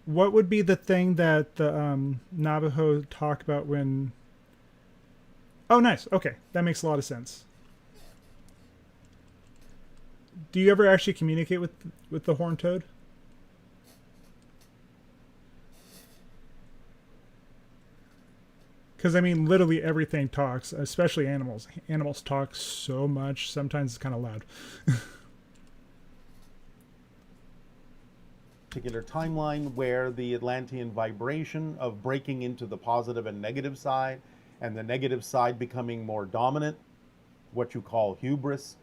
What would be the thing that the Navajo talk about when... Oh, nice. Okay. That makes a lot of sense. Do you ever actually communicate with the horned toad? Because, I mean, literally everything talks, especially animals. Animals talk so much. Sometimes it's kind of loud. Particular timeline where the Atlantean vibration of breaking into the positive and negative side, and the negative side becoming more dominant, what you call hubris,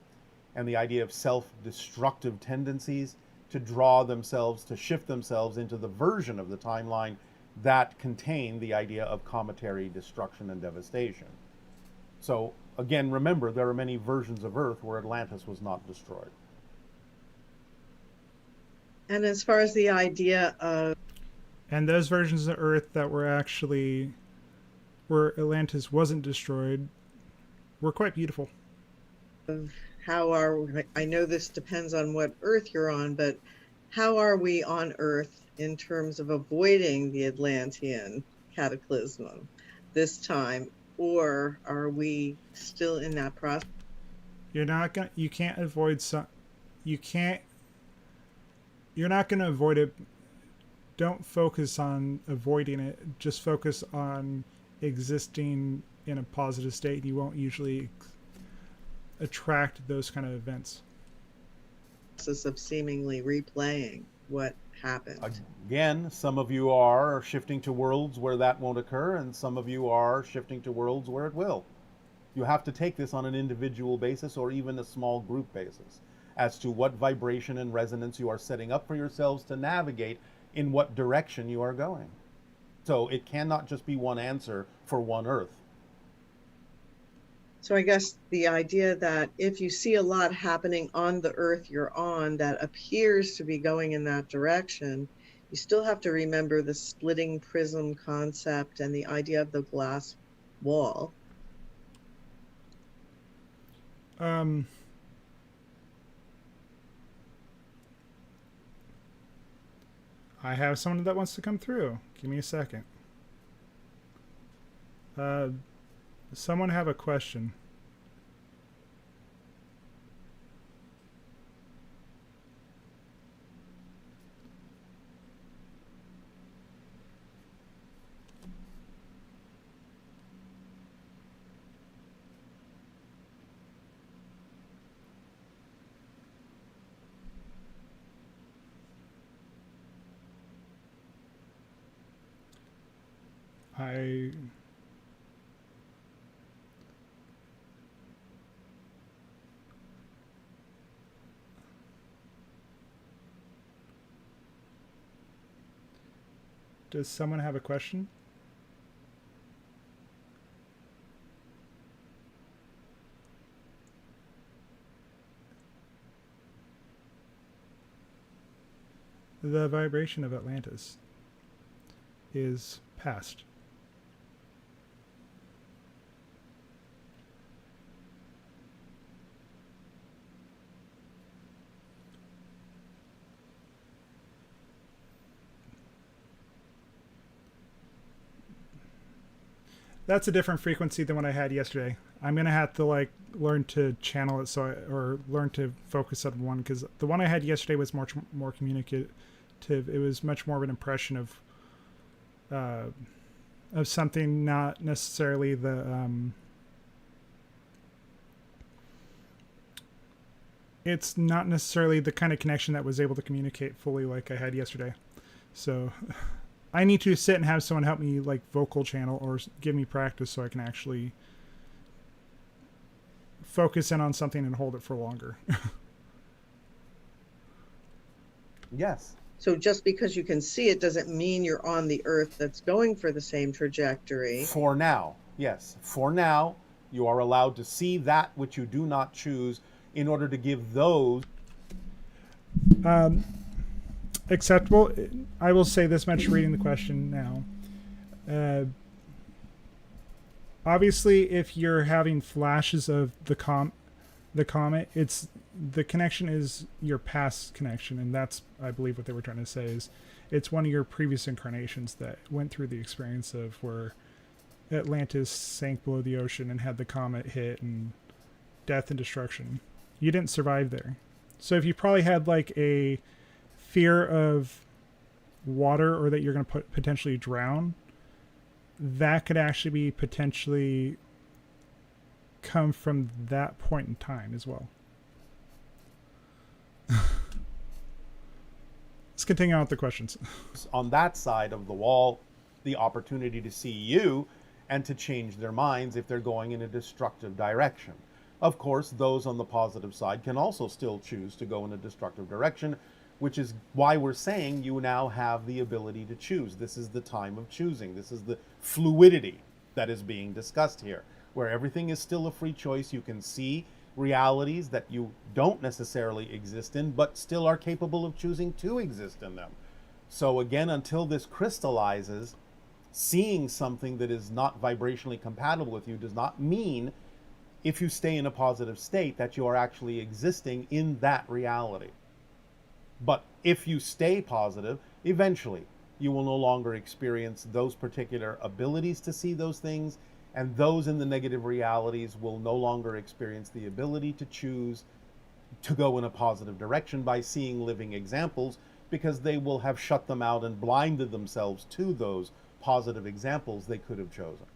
and the idea of self-destructive tendencies to draw themselves, to shift themselves into the version of the timeline that contain the idea of cometary destruction and devastation. So again, remember, there are many versions of Earth where Atlantis was not destroyed. And as far as the idea of... And those versions of Earth that were actually where Atlantis wasn't destroyed were quite beautiful. I know this depends on what Earth you're on, but how are we on Earth in terms of avoiding the Atlantean cataclysm this time? Or are we still in that process? You're not gonna avoid it. Don't focus on avoiding it. Just focus on existing in a positive state. You won't usually attract those kind of events. Of seemingly replaying what happened. Again, some of you are shifting to worlds where that won't occur, and some of you are shifting to worlds where it will. You have to take this on an individual basis or even a small group basis as to what vibration and resonance you are setting up for yourselves to navigate in what direction you are going. So it cannot just be one answer for one Earth. So I guess the idea that if you see a lot happening on the Earth you're on that appears to be going in that direction, you you still have to remember the splitting prism concept and the idea of the glass wall. Um, I have someone that wants to come through. Give me a second. Someone have a question. I Does someone have a question? The vibration of Atlantis is past. That's a different frequency than what I had yesterday. I'm gonna have to like learn to channel it or learn to focus on one, because the one I had yesterday was much more communicative. It was much more of an impression of something, not necessarily the it's not necessarily the kind of connection that was able to communicate fully like I had yesterday. So I need to sit and have someone help me like vocal channel or give me practice so I can actually focus in on something and hold it for longer. Yes. So just because you can see it doesn't mean you're on the Earth that's going for the same trajectory. For now, yes. For now, you are allowed to see that which you do not choose in order to give those. Acceptable. I will say this much reading the question now. Obviously, if you're having flashes of the comet, it's the connection is your past connection, and that's, I believe, what they were trying to say is it's one of your previous incarnations that went through the experience of where Atlantis sank below the ocean and had the comet hit and death and destruction. You didn't survive there. So if you probably had like a fear of water or that you're going to potentially drown, that could actually be potentially come from that point in time as well. Let's continue on with the questions. On that side of the wall, the opportunity to see you and to change their minds if they're going in a destructive direction. Of course, those on the positive side can also still choose to go in a destructive direction, which is why we're saying you now have the ability to choose. This is the time of choosing. This is the fluidity that is being discussed here, where everything is still a free choice. You can see realities that you don't necessarily exist in, but still are capable of choosing to exist in them. So again, until this crystallizes, seeing something that is not vibrationally compatible with you does not mean, if you stay in a positive state, that you are actually existing in that reality. But if you stay positive, eventually you will no longer experience those particular abilities to see those things, and those in the negative realities will no longer experience the ability to choose to go in a positive direction by seeing living examples, because they will have shut them out and blinded themselves to those positive examples they could have chosen.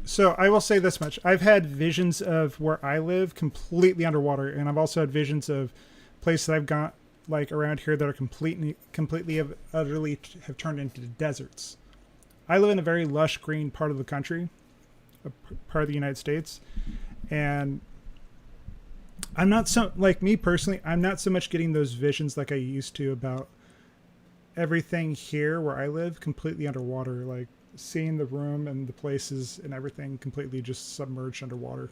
So I will say this much. I've had visions of where I live completely underwater, and I've also had visions of places I've got like around here that are completely utterly have turned into deserts. I live in a very lush green part of the country, a part of the United States, and I'm not so, like me personally, I'm not so much getting those visions like I used to about everything here where I live completely underwater, like seeing the room and the places and everything completely just submerged underwater.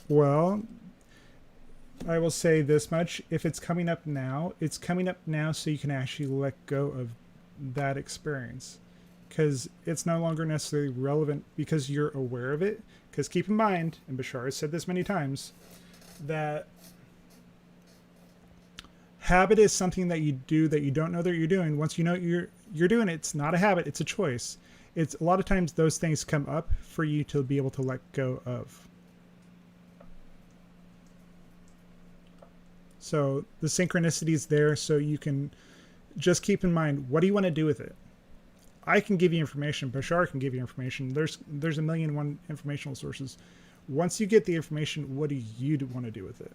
Well, I will say this much. If it's coming up now, it's coming up now so you can actually let go of that experience. Because it's no longer necessarily relevant because you're aware of it. Because keep in mind, and Bashar has said this many times, that habit is something that you do that you don't know that you're doing. Once you know you're doing it, it's not a habit, it's a choice. It's a lot of times those things come up for you to be able to let go of. So the synchronicity is there, so you can just keep in mind, what do you want to do with it? I can give you information. Bashar can give you information. There's a million and one informational sources. Once you get the information, what do you want to do with it?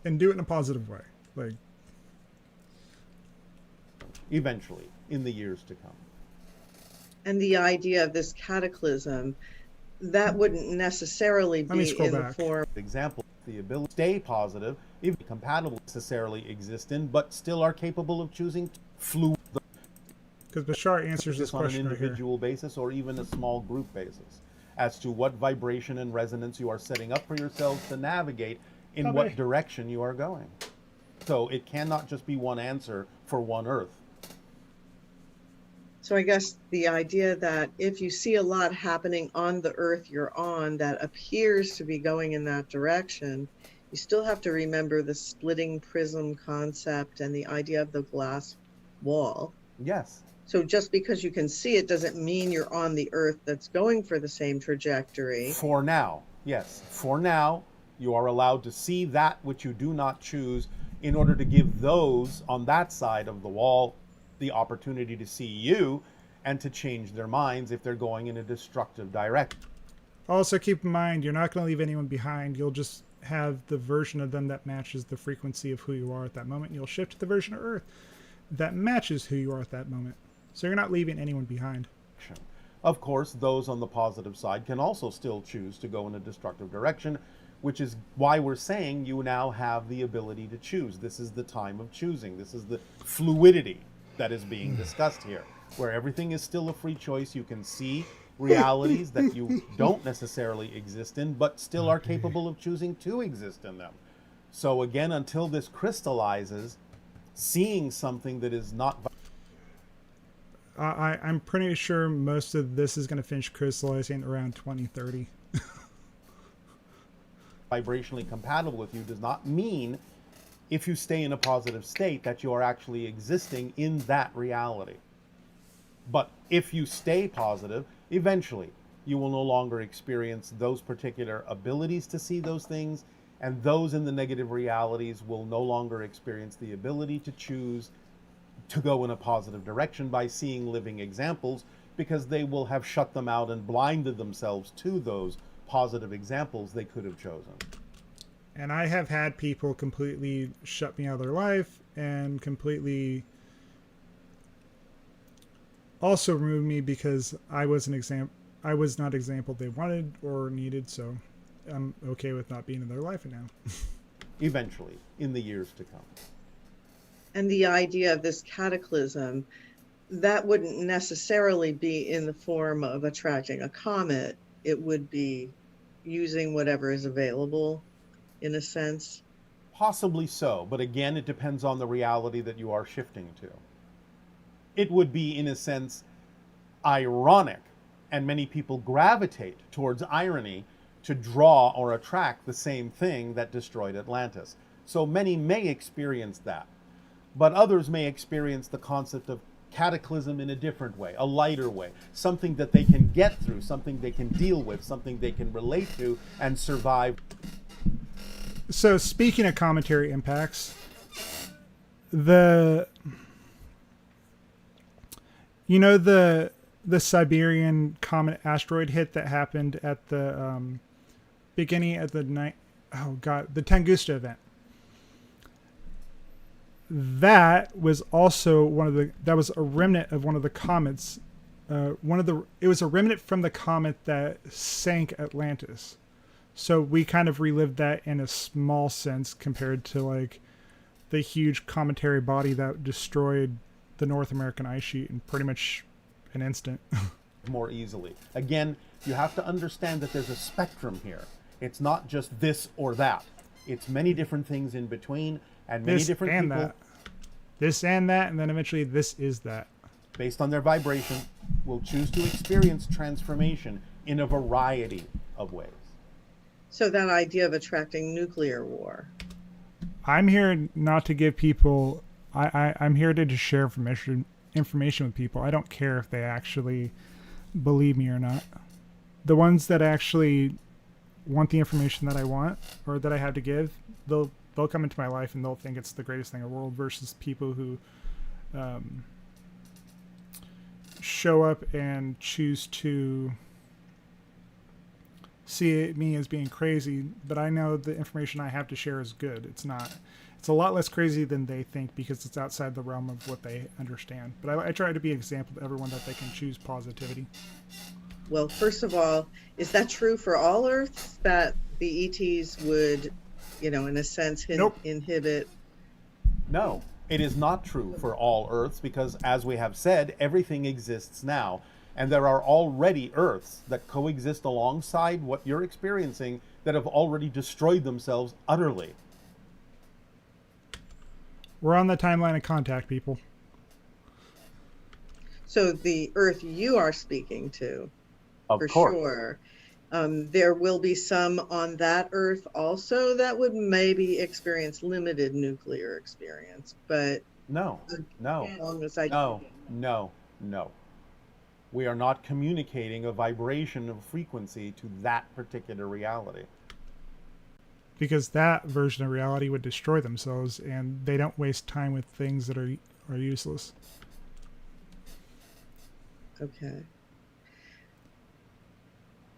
And do it in a positive way. Like, eventually, in the years to come. And the idea of this cataclysm, that wouldn't necessarily Let me be scroll in the back. form. Example, the ability to stay positive, even compatible necessarily exist in, but still are capable of choosing fluid because Bashar answers this on an question right here. individual basis or even a small group basis as to what vibration and resonance you are setting up for yourselves to navigate in Bye-bye. what direction you are going. So it cannot just be one answer for one Earth. So I guess the idea that if you see a lot happening on the earth you're on that appears to be going in that direction, you still have to remember the splitting prism concept and the idea of the glass wall. Yes. So just because you can see it doesn't mean you're on the earth that's going for the same trajectory. For now, yes. For now, you are allowed to see that which you do not choose in order to give those on that side of the wall the opportunity to see you and to change their minds if they're going in a destructive direction. Also, keep in mind, you're not going to leave anyone behind. You'll just have the version of them that matches the frequency of who you are at that moment. You'll shift to the version of Earth that matches who you are at that moment. So you're not leaving anyone behind. Of course, those on the positive side can also still choose to go in a destructive direction, which is why we're saying you now have the ability to choose. This is the time of choosing. This is the fluidity that is being discussed here, where everything is still a free choice. You can see realities that you don't necessarily exist in, but still are capable of choosing to exist in them. So again, until this crystallizes, seeing something that is not I'm pretty sure most of this is going to finish crystallizing around 2030. vibrationally compatible with you does not mean, if you stay in a positive state, that you are actually existing in that reality. But if you stay positive, eventually you will no longer experience those particular abilities to see those things, and those in the negative realities will no longer experience the ability to choose to go in a positive direction by seeing living examples, because they will have shut them out and blinded themselves to those positive examples they could have chosen. And I have had people completely shut me out of their life and completely also remove me because I was not example they wanted or needed, so I'm okay with not being in their life now. Eventually, in the years to come. And the idea of this cataclysm, that wouldn't necessarily be in the form of attracting a comet. It would be using whatever is available, in a sense. Possibly so, but again, it depends on the reality that you are shifting to. It would be, in a sense, ironic, and many people gravitate towards irony to draw or attract the same thing that destroyed Atlantis. So many may experience that, but others may experience the concept of cataclysm in a different way, a lighter way, something that they can get through, something they can deal with, something they can relate to and survive. So speaking of cometary impacts, the Siberian comet asteroid hit that happened at the beginning of the the Tunguska event. That was also that was a remnant of one of the comets. It was a remnant from the comet that sank Atlantis. So we kind of relived that in a small sense compared to like the huge cometary body that destroyed the North American ice sheet in pretty much an instant. more easily. Again, you have to understand that there's a spectrum here. It's not just this or that. It's many different things in between, and many This different and people, that. This and that, and then eventually this is that. based on their vibration, will choose to experience transformation in a variety of ways. So that idea of attracting nuclear war. I'm here not to give people. I'm here to just share information with people. I don't care if they actually believe me or not. The ones that actually want the information that I want or that I have to give, they'll come into my life and they'll think it's the greatest thing in the world. Versus people who show up and choose to see me as being crazy, but I know the information I have to share is good. It's a lot less crazy than they think because it's outside the realm of what they understand. But I try to be an example to everyone that they can choose positivity. Well, first of all, is that true for all Earths that the ETs would, in a sense, Nope. inhibit? No, it is not true for all Earths because, as we have said, everything exists now. And there are already Earths that coexist alongside what you're experiencing that have already destroyed themselves utterly. We're on the timeline of contact, people. So the Earth you are speaking to, Of for course. sure, there will be some on that Earth also that would maybe experience limited nuclear experience, but No, no, as long as I no. We are not communicating a vibration of frequency to that particular reality. Because that version of reality would destroy themselves, and they don't waste time with things that are useless. Okay.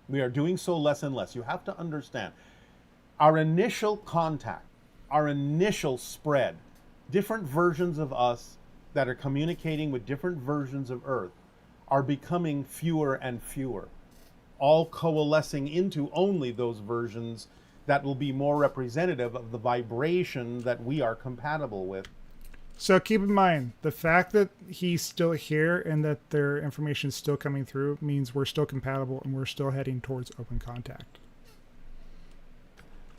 We are doing so less and less. You have to understand, our initial contact, our initial spread, different versions of us that are communicating with different versions of Earth are becoming fewer and fewer, all coalescing into only those versions that will be more representative of the vibration that we are compatible with. So keep in mind, the fact that he's still here and that their information is still coming through means we're still compatible and we're still heading towards open contact.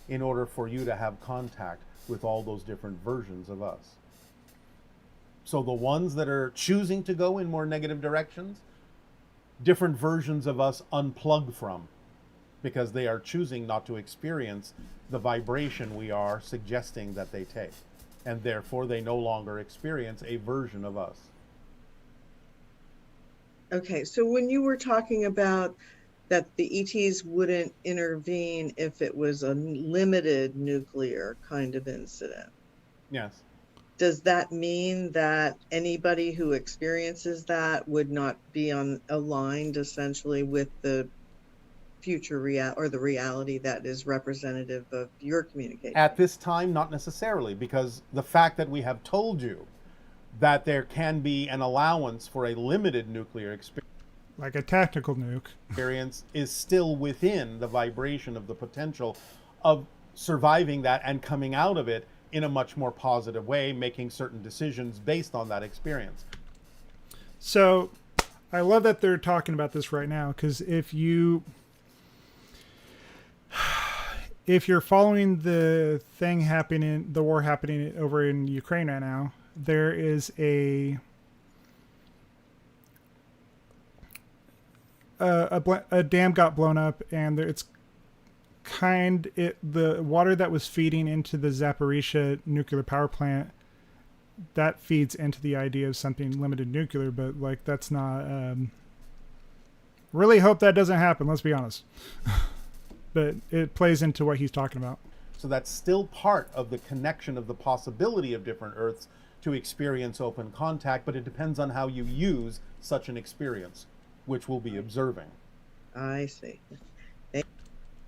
In order for you to have contact with all those different versions of us. So the ones that are choosing to go in more negative directions, different versions of us unplug from, because they are choosing not to experience the vibration we are suggesting that they take. And therefore they no longer experience a version of us. Okay, so when you were talking about that the ETs wouldn't intervene if it was a limited nuclear kind of incident, Yes. does that mean that anybody who experiences that would not be aligned essentially with the future or the reality that is representative of your communication? At this time, not necessarily, because the fact that we have told you that there can be an allowance for a limited nuclear Like a tactical nuke. experience is still within the vibration of the potential of surviving that and coming out of it in a much more positive way, making certain decisions based on that experience. So I love that they're talking about this right now, because if you're following the war happening over in Ukraine right now, there is a dam got blown up, and the water that was feeding into the Zaporizhzhia nuclear power plant, that feeds into the idea of something limited nuclear, but like that's not. Really hope that doesn't happen. Let's be honest. But it plays into what he's talking about. So that's still part of the connection of the possibility of different Earths to experience open contact, but it depends on how you use such an experience, which we'll be observing. I see.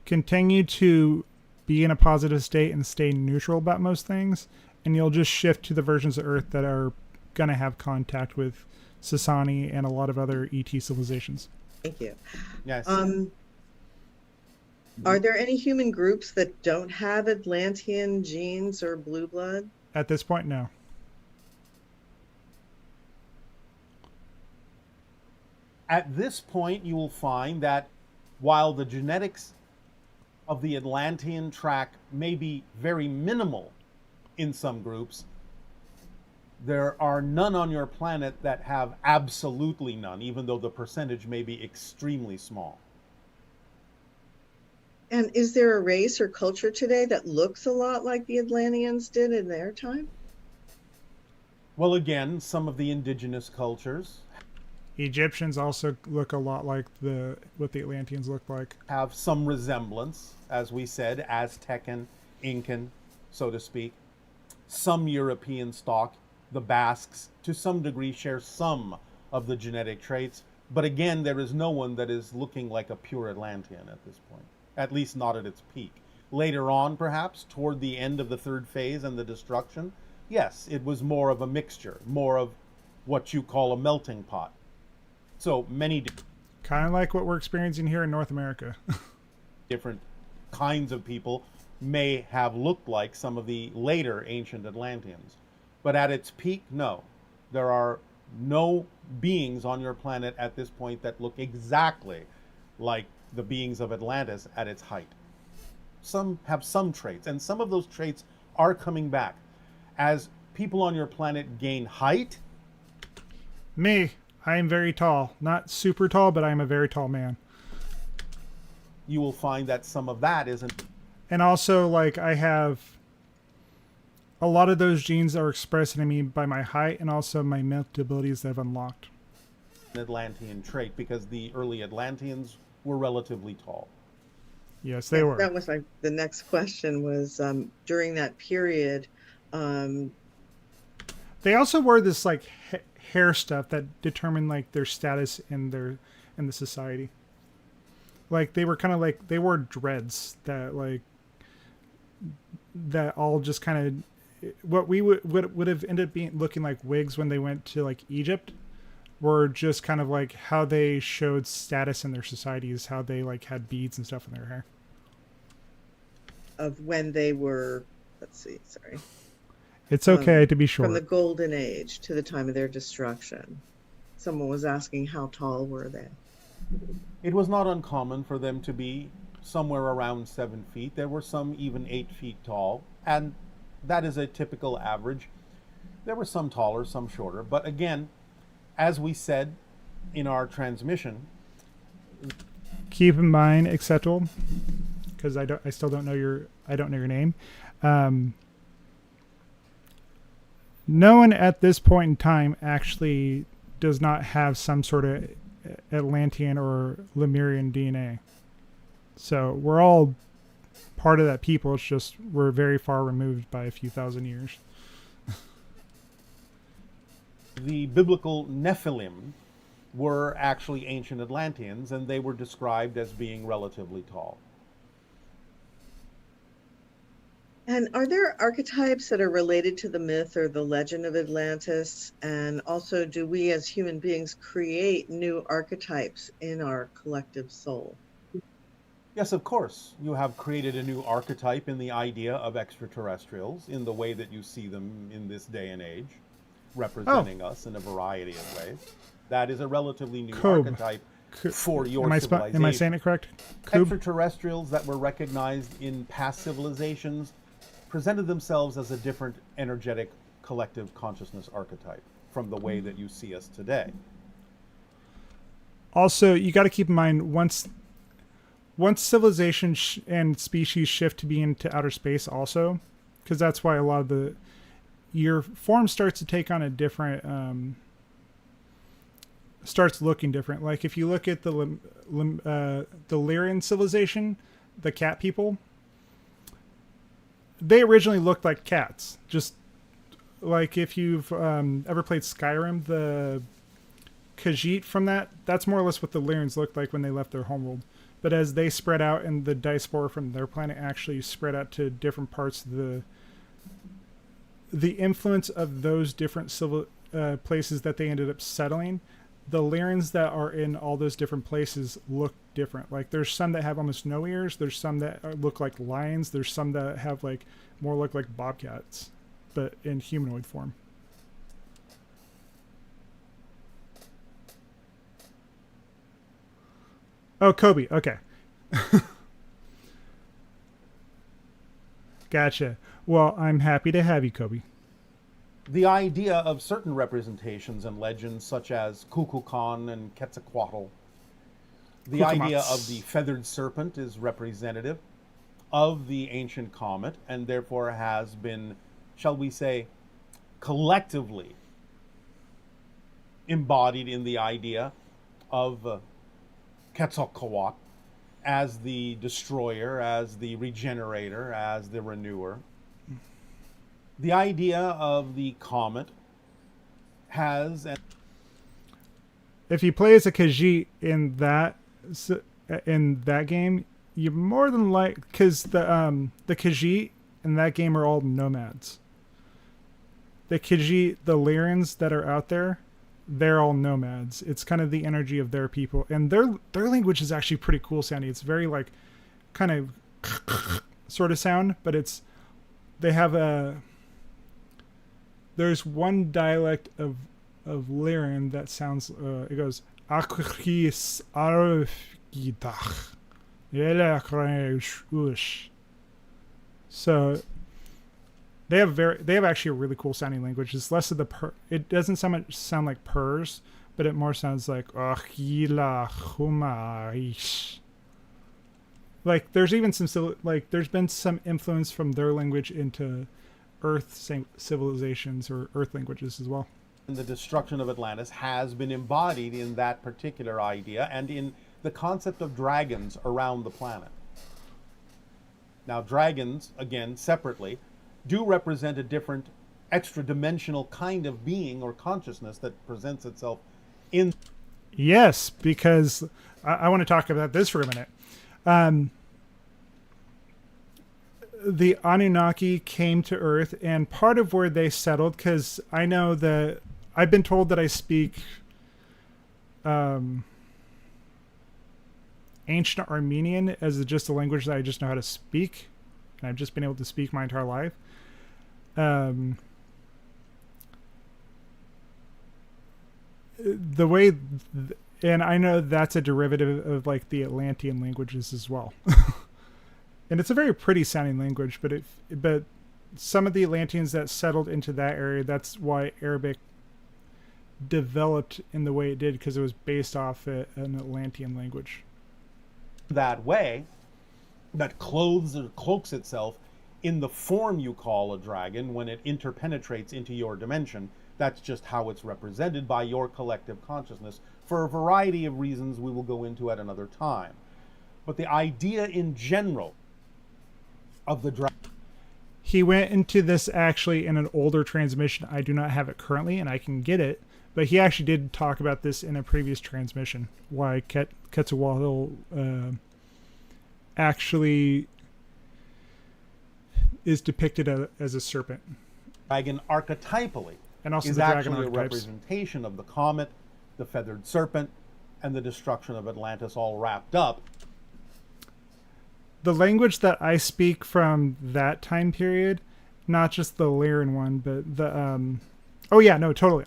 Continue to be in a positive state and stay neutral about most things, and you'll just shift to the versions of Earth that are going to have contact with Sasani and a lot of other ET civilizations. Thank you. Yes. Are there any human groups that don't have Atlantean genes or blue blood? At this point, no. At this point, you will find that while the genetics of the Atlantean track may be very minimal in some groups, there are none on your planet that have absolutely none, even though the percentage may be extremely small. And is there a race or culture today that looks a lot like the Atlanteans did in their time? Well, again, some of the indigenous cultures Egyptians also look a lot like what the Atlanteans look like. have some resemblance, as we said, Aztecan, Incan, so to speak. Some European stock, the Basques, to some degree share some of the genetic traits, but again, there is no one that is looking like a pure Atlantean at this point, at least not at its peak. Later on, perhaps, toward the end of the third phase and the destruction, yes, it was more of a mixture, more of what you call a melting pot. So many Kind of like what we're experiencing here in North America. different kinds of people may have looked like some of the later ancient Atlanteans. But at its peak, no. There are no beings on your planet at this point that look exactly like the beings of Atlantis at its height. Some have some traits, and some of those traits are coming back. As people on your planet gain height, Me, I am very tall. Not super tall, but I am a very tall man. you will find that some of that isn't And also, like, I have a lot of those genes are expressed in me by my height and also my mental abilities that I've unlocked. an Atlantean trait, because the early Atlanteans were relatively tall. Yes, they were. That was the next question was during that period. They also wore this like hair stuff that determined like their status in the society. Like they were kind of like they wore dreads that all just kind of what we would have ended up being looking like wigs when they went to like Egypt were just kind of like how they showed status in their societies, how they like had beads and stuff in their hair. Of when they were, let's see, sorry. It's okay to be short. From the golden age to the time of their destruction. Someone was asking how tall were they? It was not uncommon for them to be somewhere around 7 feet. There were some even 8 feet tall, and that is a typical average. There were some taller, some shorter, but again, as we said in our transmission, Keep in mind, acceptable, because I still don't know your name. No one at this point in time actually does not have some sort of Atlantean or Lemurian DNA. So we're all part of that people. It's just we're very far removed by a few thousand years. the biblical Nephilim were actually ancient Atlanteans, and they were described as being relatively tall. And are there archetypes that are related to the myth or the legend of Atlantis? And also, do we as human beings create new archetypes in our collective soul? Yes, of course. You have created a new archetype in the idea of extraterrestrials in the way that you see them in this day and age, representing us in a variety of ways. That is a relatively new archetype for your civilization. Am I saying it correct? Extraterrestrials that were recognized in past civilizations presented themselves as a different energetic collective consciousness archetype from the way that you see us today. Also, you got to keep in mind once civilization and species shift to be into outer space also, because that's why a lot of your form starts to take on a different starts looking different. Like if you look at the Lyrian civilization, the cat people, they originally looked like cats. Just like if you've ever played Skyrim, the Khajiit from that's more or less what the Lyrians looked like when they left their homeworld. But as they spread out and the diaspora from their planet actually spread out to different parts of the influence of those different places that they ended up settling, the Lyrians that are in all those different places look different. Like there's some that have almost no ears. There's some that look like lions. There's some that have like more look like bobcats, but in humanoid form. Oh, Kobe. Okay. Gotcha. Well, I'm happy to have you, Kobe. The idea of certain representations and legends, such as Kukulkan and Quetzalcoatl, the idea of the Cucamonz. feathered serpent is representative of the ancient comet and therefore has been, shall we say, collectively embodied in the idea of Quetzalcoatl as the destroyer, as the regenerator, as the renewer. The idea of the comet has an If you play as a Khajiit in that game, you more than like because the Khajiit in that game are all nomads. The Khajiit, the Lyrians that are out there, they're all nomads. It's kind of the energy of their people, and their language is actually pretty cool sounding. It's very like kind of sort of sound, but they have a there's one dialect of Lyrian that sounds it goes Akwchis Arfgidach. So they have actually a really cool sounding language. It's less of the it doesn't sound like purrs, but it more sounds like like there's even some like there's been some influence from their language into Earth civilizations or Earth languages as well. the destruction of Atlantis has been embodied in that particular idea and in the concept of dragons around the planet. Now, dragons, again, separately, do represent a different extra-dimensional kind of being or consciousness that presents itself in. Yes, because I want to talk about this for a minute. The Anunnaki came to Earth, and part of where they settled, because I know that I've been told that I speak ancient Armenian as just a language that I just know how to speak, and I've just been able to speak my entire life. The way, and I know that's a derivative of like the Atlantean languages as well. And it's a very pretty sounding language, but some of the Atlanteans that settled into that area, that's why Arabic developed in the way it did, because it was based off an Atlantean language. That way, that clothes or cloaks itself in the form you call a dragon when it interpenetrates into your dimension. That's just how it's represented by your collective consciousness for a variety of reasons we will go into at another time. But the idea in general of the dragon. He went into this actually in an older transmission. I do not have it currently, and I can get it. But he actually did talk about this in a previous transmission, why Quetzalcoatl actually is depicted as a serpent. Dragon archetypally And also is the dragon actually a archetypes. representation of the comet, the feathered serpent, and the destruction of Atlantis all wrapped up. The language that I speak from that time period, not just the Lyran one, but the oh yeah, no, totally.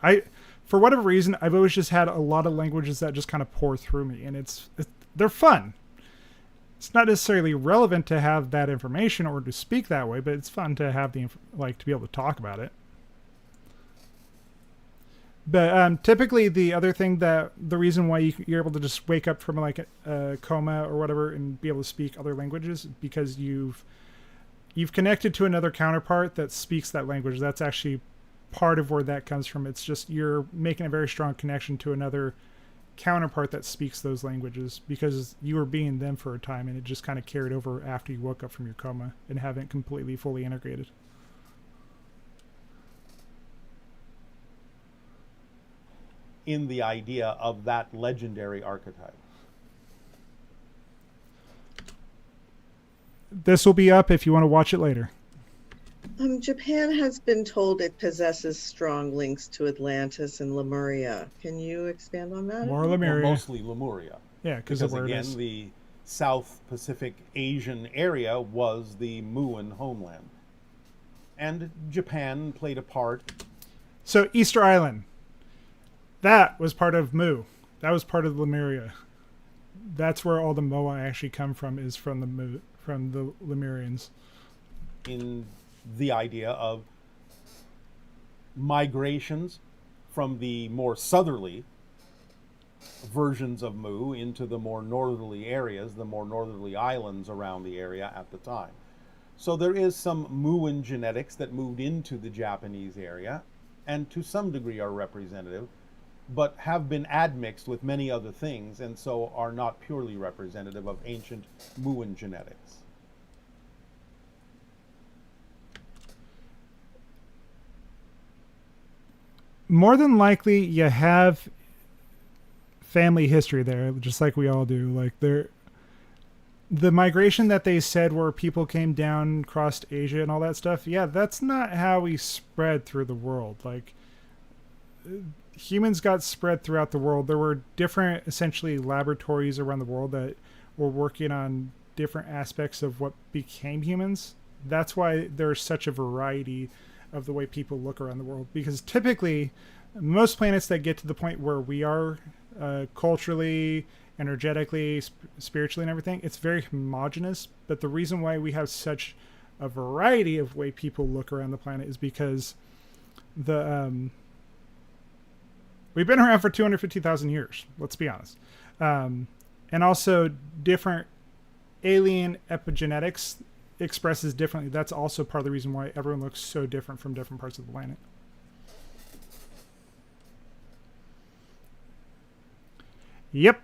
For whatever reason, I've always just had a lot of languages that just kind of pour through me, and they're fun. It's not necessarily relevant to have that information or to speak that way, but it's fun to have to be able to talk about it. But typically, the other thing the reason why you're able to just wake up from like a coma or whatever and be able to speak other languages, because you've connected to another counterpart that speaks that language. That's actually part of where that comes from. It's just you're making a very strong connection to another counterpart that speaks those languages, because you were being them for a time, and it just kind of carried over after you woke up from your coma and haven't completely fully integrated. In the idea of that legendary archetype. This will be up if you want to watch it later. Japan has been told it possesses strong links to Atlantis and Lemuria. Can you expand on that? More Well, Lemuria. mostly Lemuria. Yeah, because of where it again, is. the South Pacific Asian area was the Muon homeland. And Japan played a part. So Easter Island, that was part of Mu. That was part of Lemuria. that's where all the Moai actually come from, is from the Lemurians. In the idea of migrations from the more southerly versions of Mu into the more northerly areas, the more northerly islands around the area at the time. So there is some Muin genetics that moved into the Japanese area and to some degree are representative, but have been admixed with many other things and so are not purely representative of ancient Muin genetics. More than likely, you have family history there, just like we all do. Like the migration that they said where people came down, crossed Asia and all that stuff. Yeah, that's not how we spread through the world. Like humans got spread throughout the world. There were different, essentially, laboratories around the world that were working on different aspects of what became humans. That's why there's such a variety of the way people look around the world, because typically most planets that get to the point where we are, culturally, energetically, spiritually, and everything, it's very homogenous. But the reason why we have such a variety of way people look around the planet is because we've been around for 250,000 years, let's be honest. And also different alien epigenetics expresses differently. That's also part of the reason why everyone looks so different from different parts of the planet. Yep.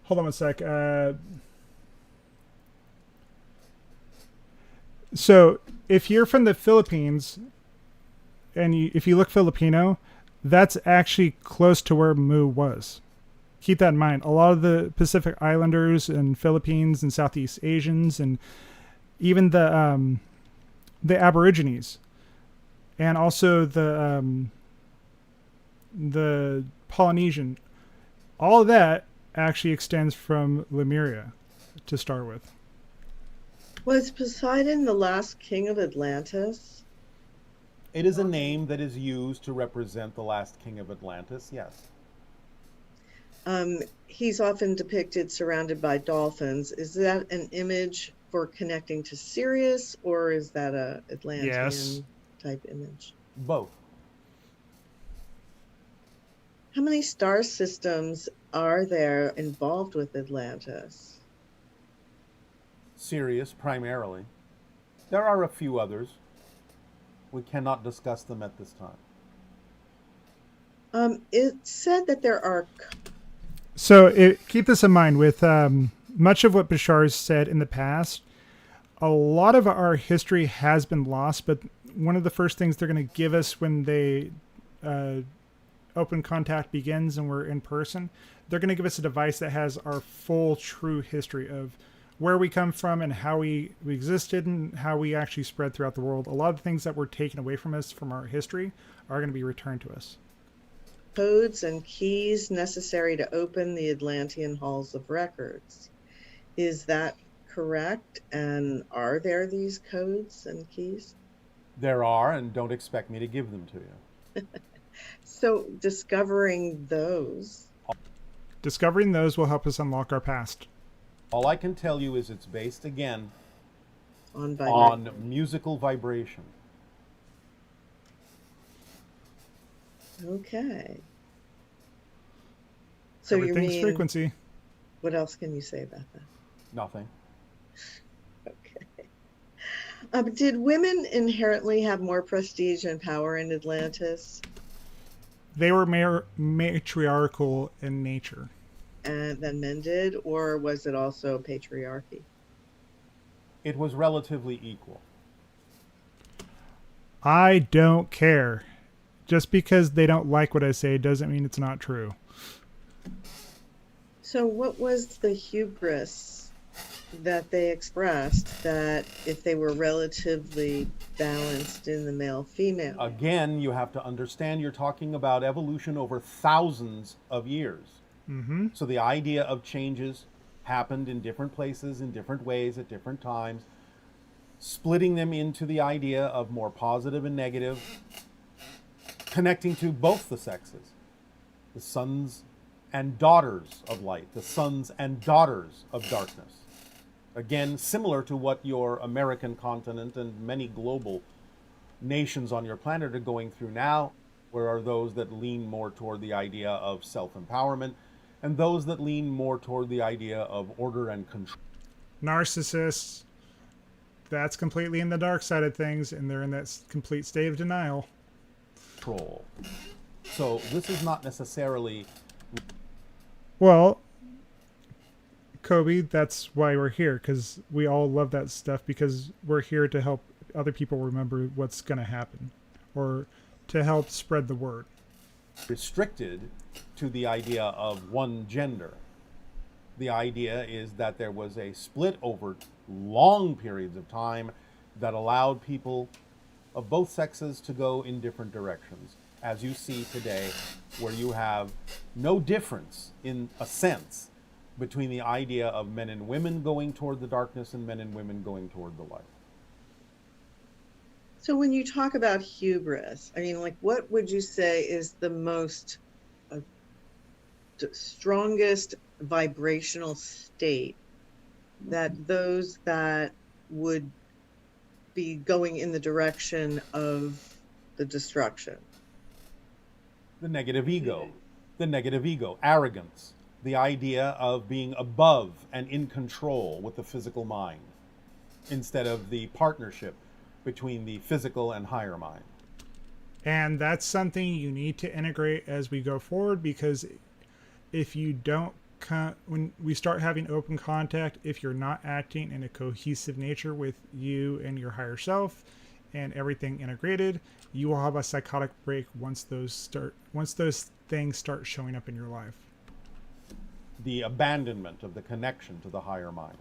Hold on one sec. So if you're from the Philippines and if you look Filipino, that's actually close to where Mu was. Keep that in mind. A lot of the Pacific Islanders and Philippines and Southeast Asians and even the Aborigines and also the Polynesian, all of that actually extends from Lemuria to start with. Was Poseidon the last king of Atlantis? It is a name that is used to represent the last king of Atlantis, yes. He's often depicted surrounded by dolphins. Is that an image for connecting to Sirius, or is that a Atlantean type image? Both. How many star systems are there involved with Atlantis? Sirius, primarily. There are a few others. We cannot discuss them at this time. It said that there are... So keep this in mind with much of what Bashar said in the past. A lot of our history has been lost, but one of the first things they're going to give us when they open contact begins and we're in person, they're going to give us a device that has our full true history of where we come from and how we existed and how we actually spread throughout the world. A lot of the things that were taken away from us from our history are going to be returned to us. Codes and keys necessary to open the Atlantean halls of records. Is that correct? And are there these codes and keys? There are, and don't expect me to give them to you. So discovering those will help us unlock our past. All I can tell you is it's based, again, on musical vibration. Okay. So Everything's frequency. What else can you say about that? Nothing. Okay. Did women inherently have more prestige and power in Atlantis? They were matriarchal in nature. And than men did, or was it also patriarchy? It was relatively equal. I don't care. Just because they don't like what I say doesn't mean it's not true. So what was the hubris that they expressed, that if they were relatively balanced in the male-female? Again, you have to understand you're talking about evolution over thousands of years. Mm-hmm. So the idea of changes happened in different places, in different ways, at different times. splitting them into the idea of more positive and negative, connecting to both the sexes, the sons and daughters of light, the sons and daughters of darkness. Again, similar to what your American continent and many global nations on your planet are going through now, where are those that lean more toward the idea of self-empowerment and those that lean more toward the idea of order and control. Narcissists, that's completely in the dark side of things, and they're in that complete state of denial. So this is not necessarily... Well, Kobe, that's why we're here, because we all love that stuff, because we're here to help other people remember what's going to happen, or to help spread the word. Restricted to the idea of one gender. The idea is that there was a split over long periods of time that allowed people of both sexes to go in different directions. As you see today, where you have no difference, in a sense, between the idea of men and women going toward the darkness and men and women going toward the light. So when you talk about hubris, I mean, like, what would you say is the most strongest vibrational state that those that would be going in the direction of the destruction? The negative ego, arrogance, the idea of being above and in control with the physical mind, instead of the partnership between the physical and higher mind. And that's something you need to integrate as we go forward, because if you don't, when we start having open contact, if you're not acting in a cohesive nature with you and your higher self and everything integrated, you will have a psychotic break once those things start showing up in your life. The abandonment of the connection to the higher mind.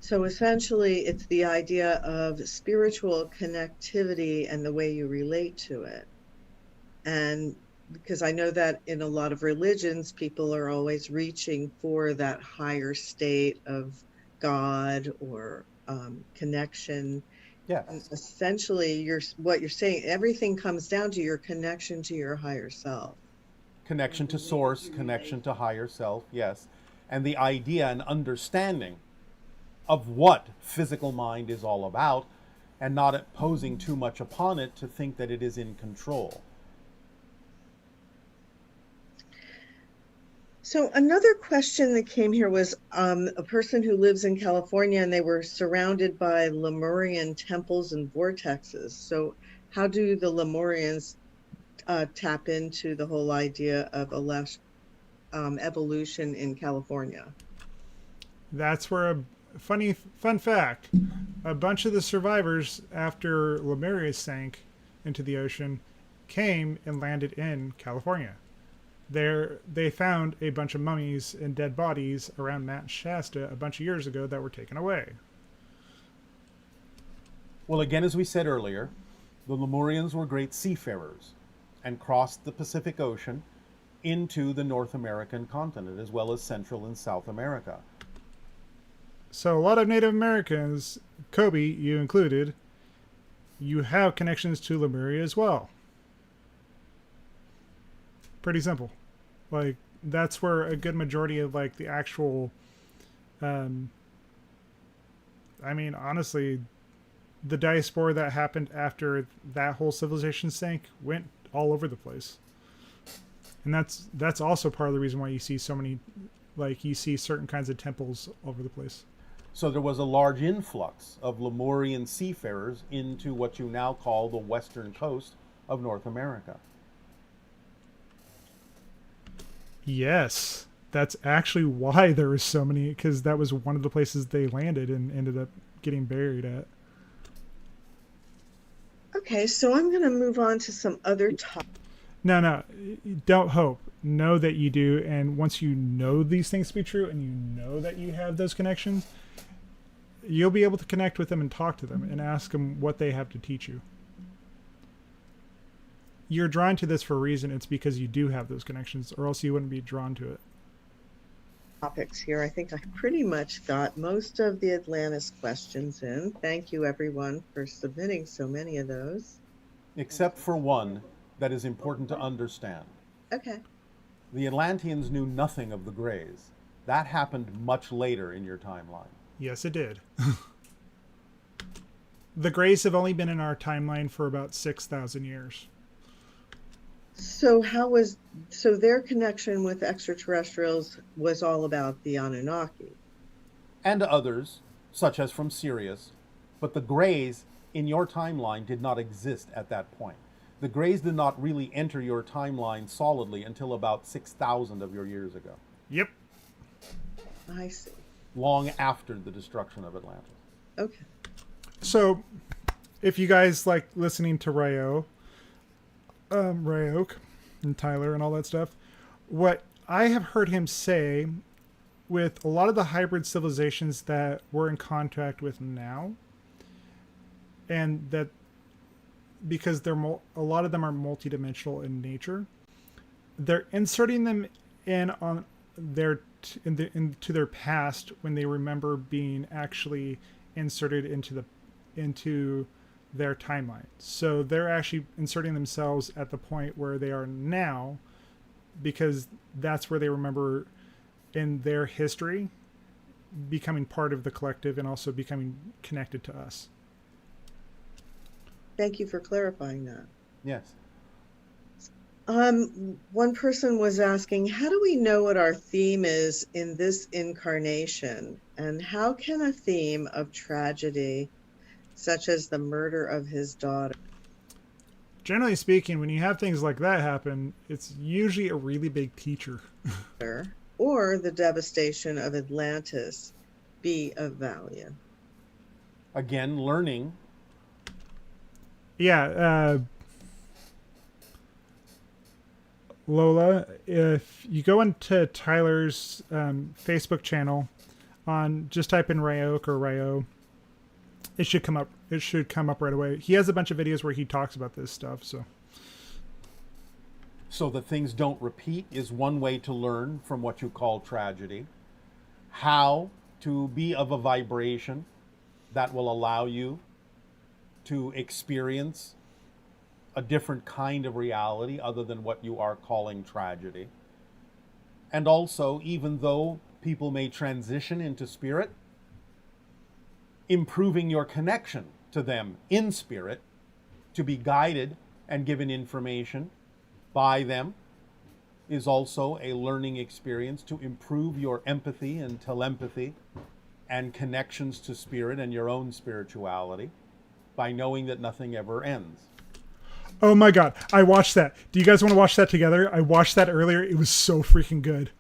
So essentially, it's the idea of spiritual connectivity and the way you relate to it. And because I know that in a lot of religions, people are always reaching for that higher state of God or connection. Yes. And essentially, what you're saying, everything comes down to your connection to your higher self. Connection to source, connection to higher self, yes. And the idea and understanding of what physical mind is all about, and not imposing too much upon it to think that it is in control. So another question that came here was a person who lives in California, and they were surrounded by Lemurian temples and vortexes. So how do the Lemurians tap into the whole idea of evolution in California? That's where fun fact, a bunch of the survivors after Lemuria sank into the ocean came and landed in California. There, they found a bunch of mummies and dead bodies around Mount Shasta a bunch of years ago that were taken away. Well, again, as we said earlier, the Lemurians were great seafarers and crossed the Pacific Ocean into the North American continent, as well as Central and South America. So a lot of Native Americans, Kobe, you included, you have connections to Lemuria as well. Pretty simple. Like, that's where a good majority of, like, the actual, I mean, honestly, the diaspora that happened after that whole civilization sank went all over the place. And that's also part of the reason why you see so many, like, you see certain kinds of temples all over the place. So there was a large influx of Lemurian seafarers into what you now call the western coast of North America. Yes, that's actually why there was so many, because that was one of the places they landed and ended up getting buried at. Okay, so I'm going to move on to some other topics. No, don't hope. Know that you do, and once you know these things to be true and you know that you have those connections, you'll be able to connect with them and talk to them and ask them what they have to teach you. You're drawn to this for a reason. It's because you do have those connections, or else you wouldn't be drawn to it. topics here. I think I pretty much got most of the Atlantis questions in. Thank you, everyone, for submitting so many of those. except for one that is important to understand. Okay. The Atlanteans knew nothing of the Greys. That happened much later in your timeline. Yes, it did. The Greys have only been in our timeline for about 6,000 years. So their connection with extraterrestrials was all about the Anunnaki? And others, such as from Sirius, but the Greys in your timeline did not exist at that point. The Greys did not really enter your timeline solidly until about 6,000 of your years ago. Yep. I see. long after the destruction of Atlantis. Okay. So, if you guys like listening to Ryok and Tyler and all that stuff, what I have heard him say with a lot of the hybrid civilizations that we're in contact with now, and that because they're a lot of them are multidimensional in nature, they're inserting them in on their into their past when they remember being actually inserted into their timeline. So they're actually inserting themselves at the point where they are now, because that's where they remember in their history becoming part of the collective and also becoming connected to us. Thank you for clarifying that. Yes. One person was asking, how do we know what our theme is in this incarnation? And how can a theme of tragedy, such as the murder of his daughter? Generally speaking, when you have things like that happen, it's usually a really big teacher. Or the devastation of Atlantis be of value? Again, learning. Yeah, Lola, if you go into Tyler's Facebook channel, just type in Ryok or Ryo, it should come up. It should come up right away. He has a bunch of videos where he talks about this stuff. So that things don't repeat is one way to learn from what you call tragedy. How to be of a vibration that will allow you to experience a different kind of reality other than what you are calling tragedy. And also, even though people may transition into spirit, improving your connection to them in spirit to be guided and given information by them is also a learning experience to improve your empathy and telepathy and connections to spirit and your own spirituality by knowing that nothing ever ends. Oh my god, I watched that. Do you guys want to watch that together? I watched that earlier. It was so freaking good.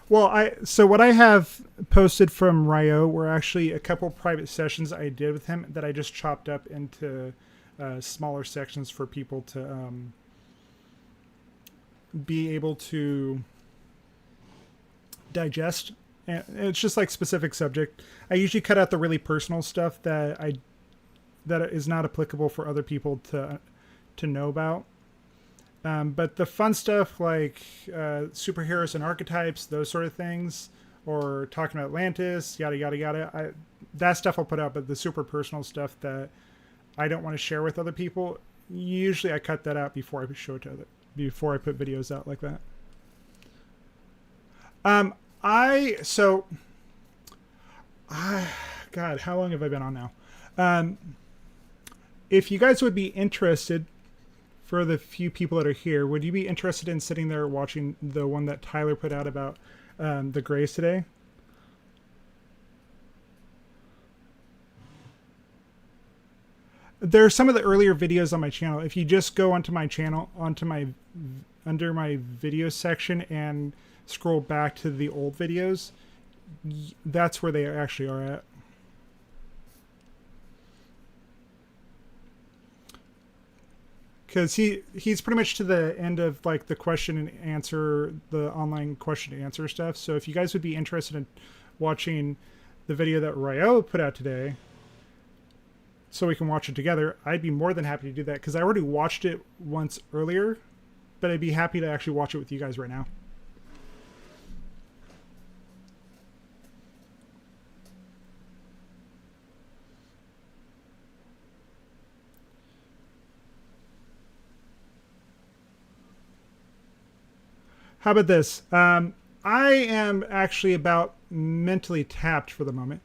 Well, so what I have posted from Ryo were actually a couple private sessions I did with him that I just chopped up into smaller sections for people to be able to digest. And it's just like specific subject. I usually cut out the really personal stuff that is not applicable for other people to know about. But the fun stuff like superheroes and archetypes, those sort of things, or talking about Atlantis, yada yada yada, that stuff I'll put out. But the super personal stuff that I don't want to share with other people, usually I cut that out before I show it to before I put videos out like that. God, how long have I been on now? If you guys would be interested, for the few people that are here, would you be interested in sitting there watching the one that Tyler put out about the Greys today? There are some of the earlier videos on my channel. If you just go onto my channel, under my video section and scroll back to the old videos, that's where they actually are at. Because he's pretty much to the end of like the question and answer, the online question and answer stuff. So if you guys would be interested in watching the video that Ryo put out today, so we can watch it together, I'd be more than happy to do that because I already watched it once earlier, but I'd be happy to actually watch it with you guys right now. How about this? I am actually about mentally tapped for the moment.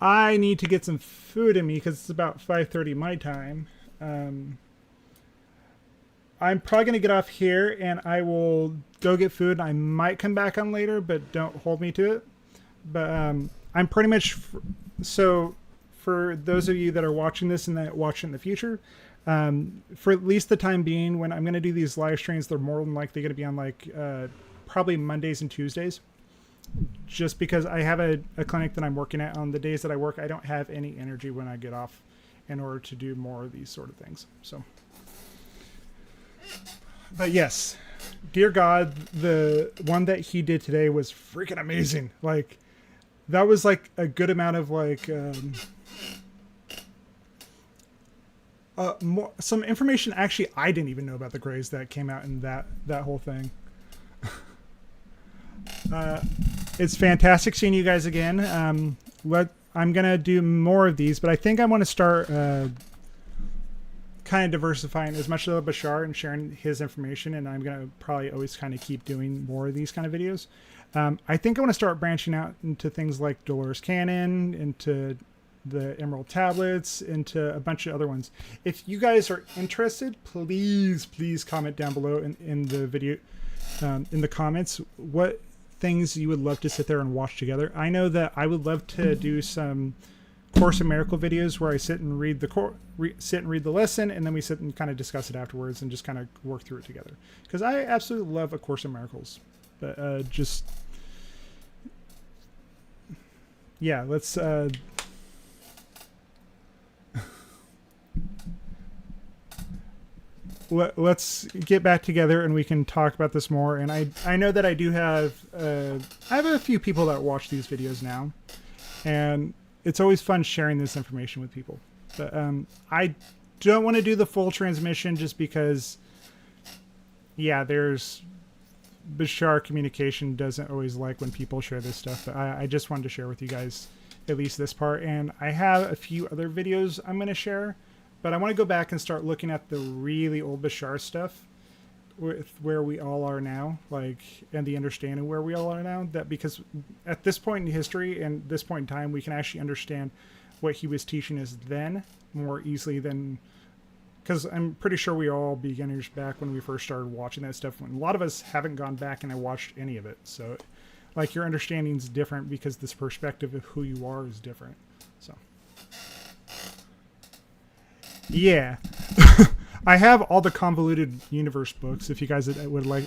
I need to get some food in me because it's about 5:30 my time. I'm probably going to get off here and I will go get food. I might come back on later, but don't hold me to it. But I'm pretty much... So for those of you that are watching this and that watch it in the future, for at least the time being, when I'm going to do these live streams, they're more than likely going to be on like probably Mondays and Tuesdays. Just because I have a clinic that I'm working at. On the days that I work, I don't have any energy when I get off in order to do more of these sort of things. So, but yes, dear God, the one that he did today was freaking amazing. Like, that was like a good amount of like some information actually I didn't even know about the Greys that came out in that whole thing. It's fantastic seeing you guys again. I'm gonna do more of these, but I think I want to start kind of diversifying as much as Bashar and sharing his information, and I'm gonna probably always kind of keep doing more of these kind of videos. I think I want to start branching out into things like Dolores Cannon, into the Emerald Tablets, into a bunch of other ones. If you guys are interested, please comment down below in the video, in the comments, what things you would love to sit there and watch together. I know that I would love to do some Course in Miracle videos where I sit and read the lesson, and then we sit and kind of discuss it afterwards and just kind of work through it together. Because I absolutely love A Course in Miracles. But just yeah, let's get back together and we can talk about this more. And I know that I do have I have a few people that watch these videos now, and it's always fun sharing this information with people. But I don't want to do the full transmission just because, yeah, there's Bashar communication doesn't always like when people share this stuff. But I just wanted to share with you guys at least this part. And I have a few other videos I'm going to share, but I want to go back and start looking at the really old Bashar stuff with where we all are now, like, and the understanding where we all are now. That because at this point in history and this point in time, we can actually understand what he was teaching us then more easily than, because I'm pretty sure we are all beginners back when we first started watching that stuff. When a lot of us haven't gone back and watched any of it, so like your understanding's different because this perspective of who you are is different. So yeah. I have all the Convoluted Universe books if you guys would like.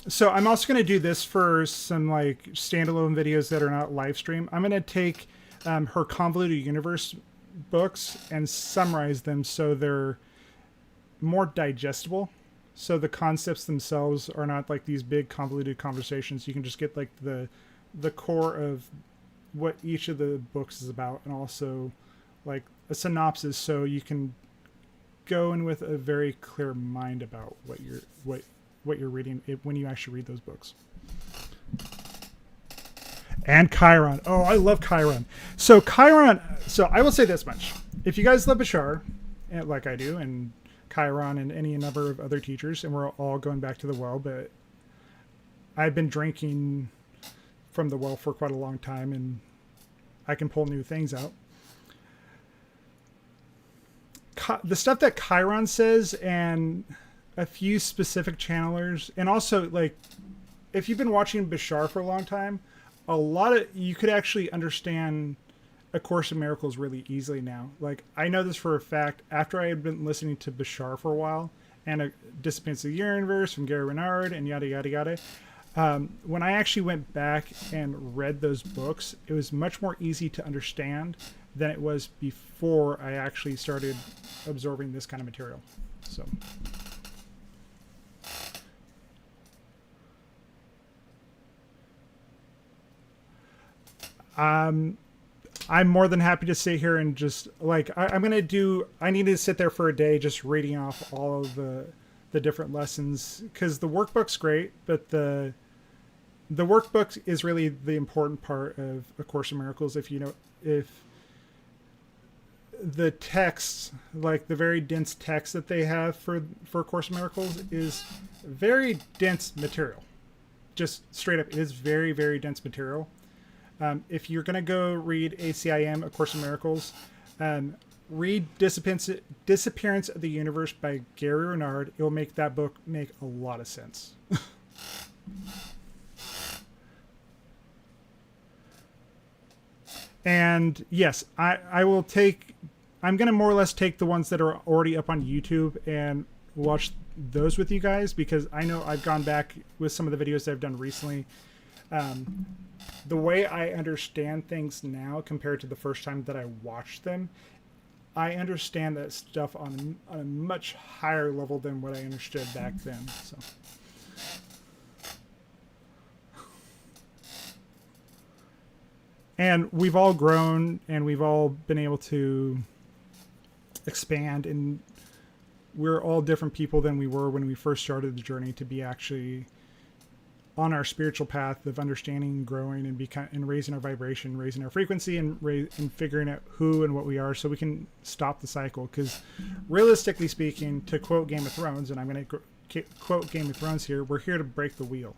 So I'm also going to do this for some like standalone videos that are not live stream. I'm going to take her Convoluted Universe books and summarize them so they're more digestible. So the concepts themselves are not like these big convoluted conversations. You can just get like the core of what each of the books is about, and also like a synopsis so you can go in with a very clear mind about what you're reading when you actually read those books. And Chiron. Oh, I love Chiron. So Chiron, so I will say this much. If you guys love Bashar, like I do, and Chiron and any number of other teachers, and we're all going back to the well, but I've been drinking from the well for quite a long time, and I can pull new things out. The stuff that Chiron says and a few specific channelers, and also like if you've been watching Bashar for a long time, you could actually understand A Course in Miracles really easily now. Like I know this for a fact after I had been listening to Bashar for a while and a Disciplines of the Universe from Gary Renard and yada yada yada. When I actually went back and read those books, it was much more easy to understand than it was before I actually started absorbing this kind of material. So I'm more than happy to sit here and just like I'm gonna do. I need to sit there for a day just reading off all of the different lessons because the workbook's great, but the workbook is really the important part of A Course in Miracles. If the text, like the very dense text that they have for A Course in Miracles, is very dense material. Just straight up, it is very, very dense material. If you're going to go read ACIM, A Course in Miracles, read Disappearance of the Universe by Gary Renard. It will make that book make a lot of sense. And yes, I'm going to more or less take the ones that are already up on YouTube and watch those with you guys, because I know I've gone back with some of the videos that I've done recently. The way I understand things now compared to the first time that I watched them, I understand that stuff on a much higher level than what I understood back then. So. And we've all grown and we've all been able to expand, and we're all different people than we were when we first started the journey to be actually on our spiritual path of understanding, growing, and raising our vibration, raising our frequency, and figuring out who and what we are, so we can stop the cycle. Because realistically speaking, to quote Game of Thrones, and I'm going to quote Game of Thrones here, we're here to break the wheel.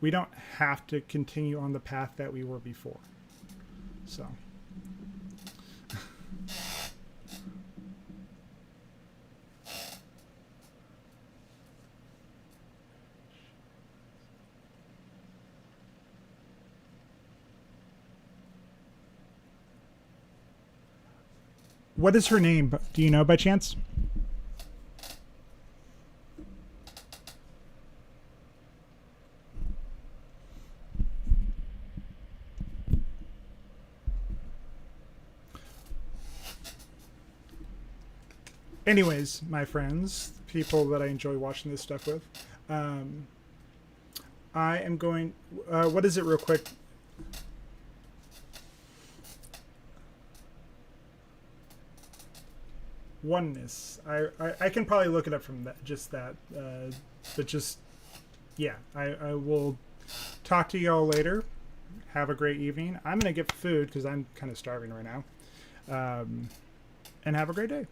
We don't have to continue on the path that we were before. So. What is her name? Do you know by chance? Anyways, my friends, people that I enjoy watching this stuff with, I am going... what is it real quick? Oneness. I can probably look it up from that, but just, yeah, I will talk to y'all later. Have a great evening. I'm going to get food because I'm kind of starving right now. And have a great day.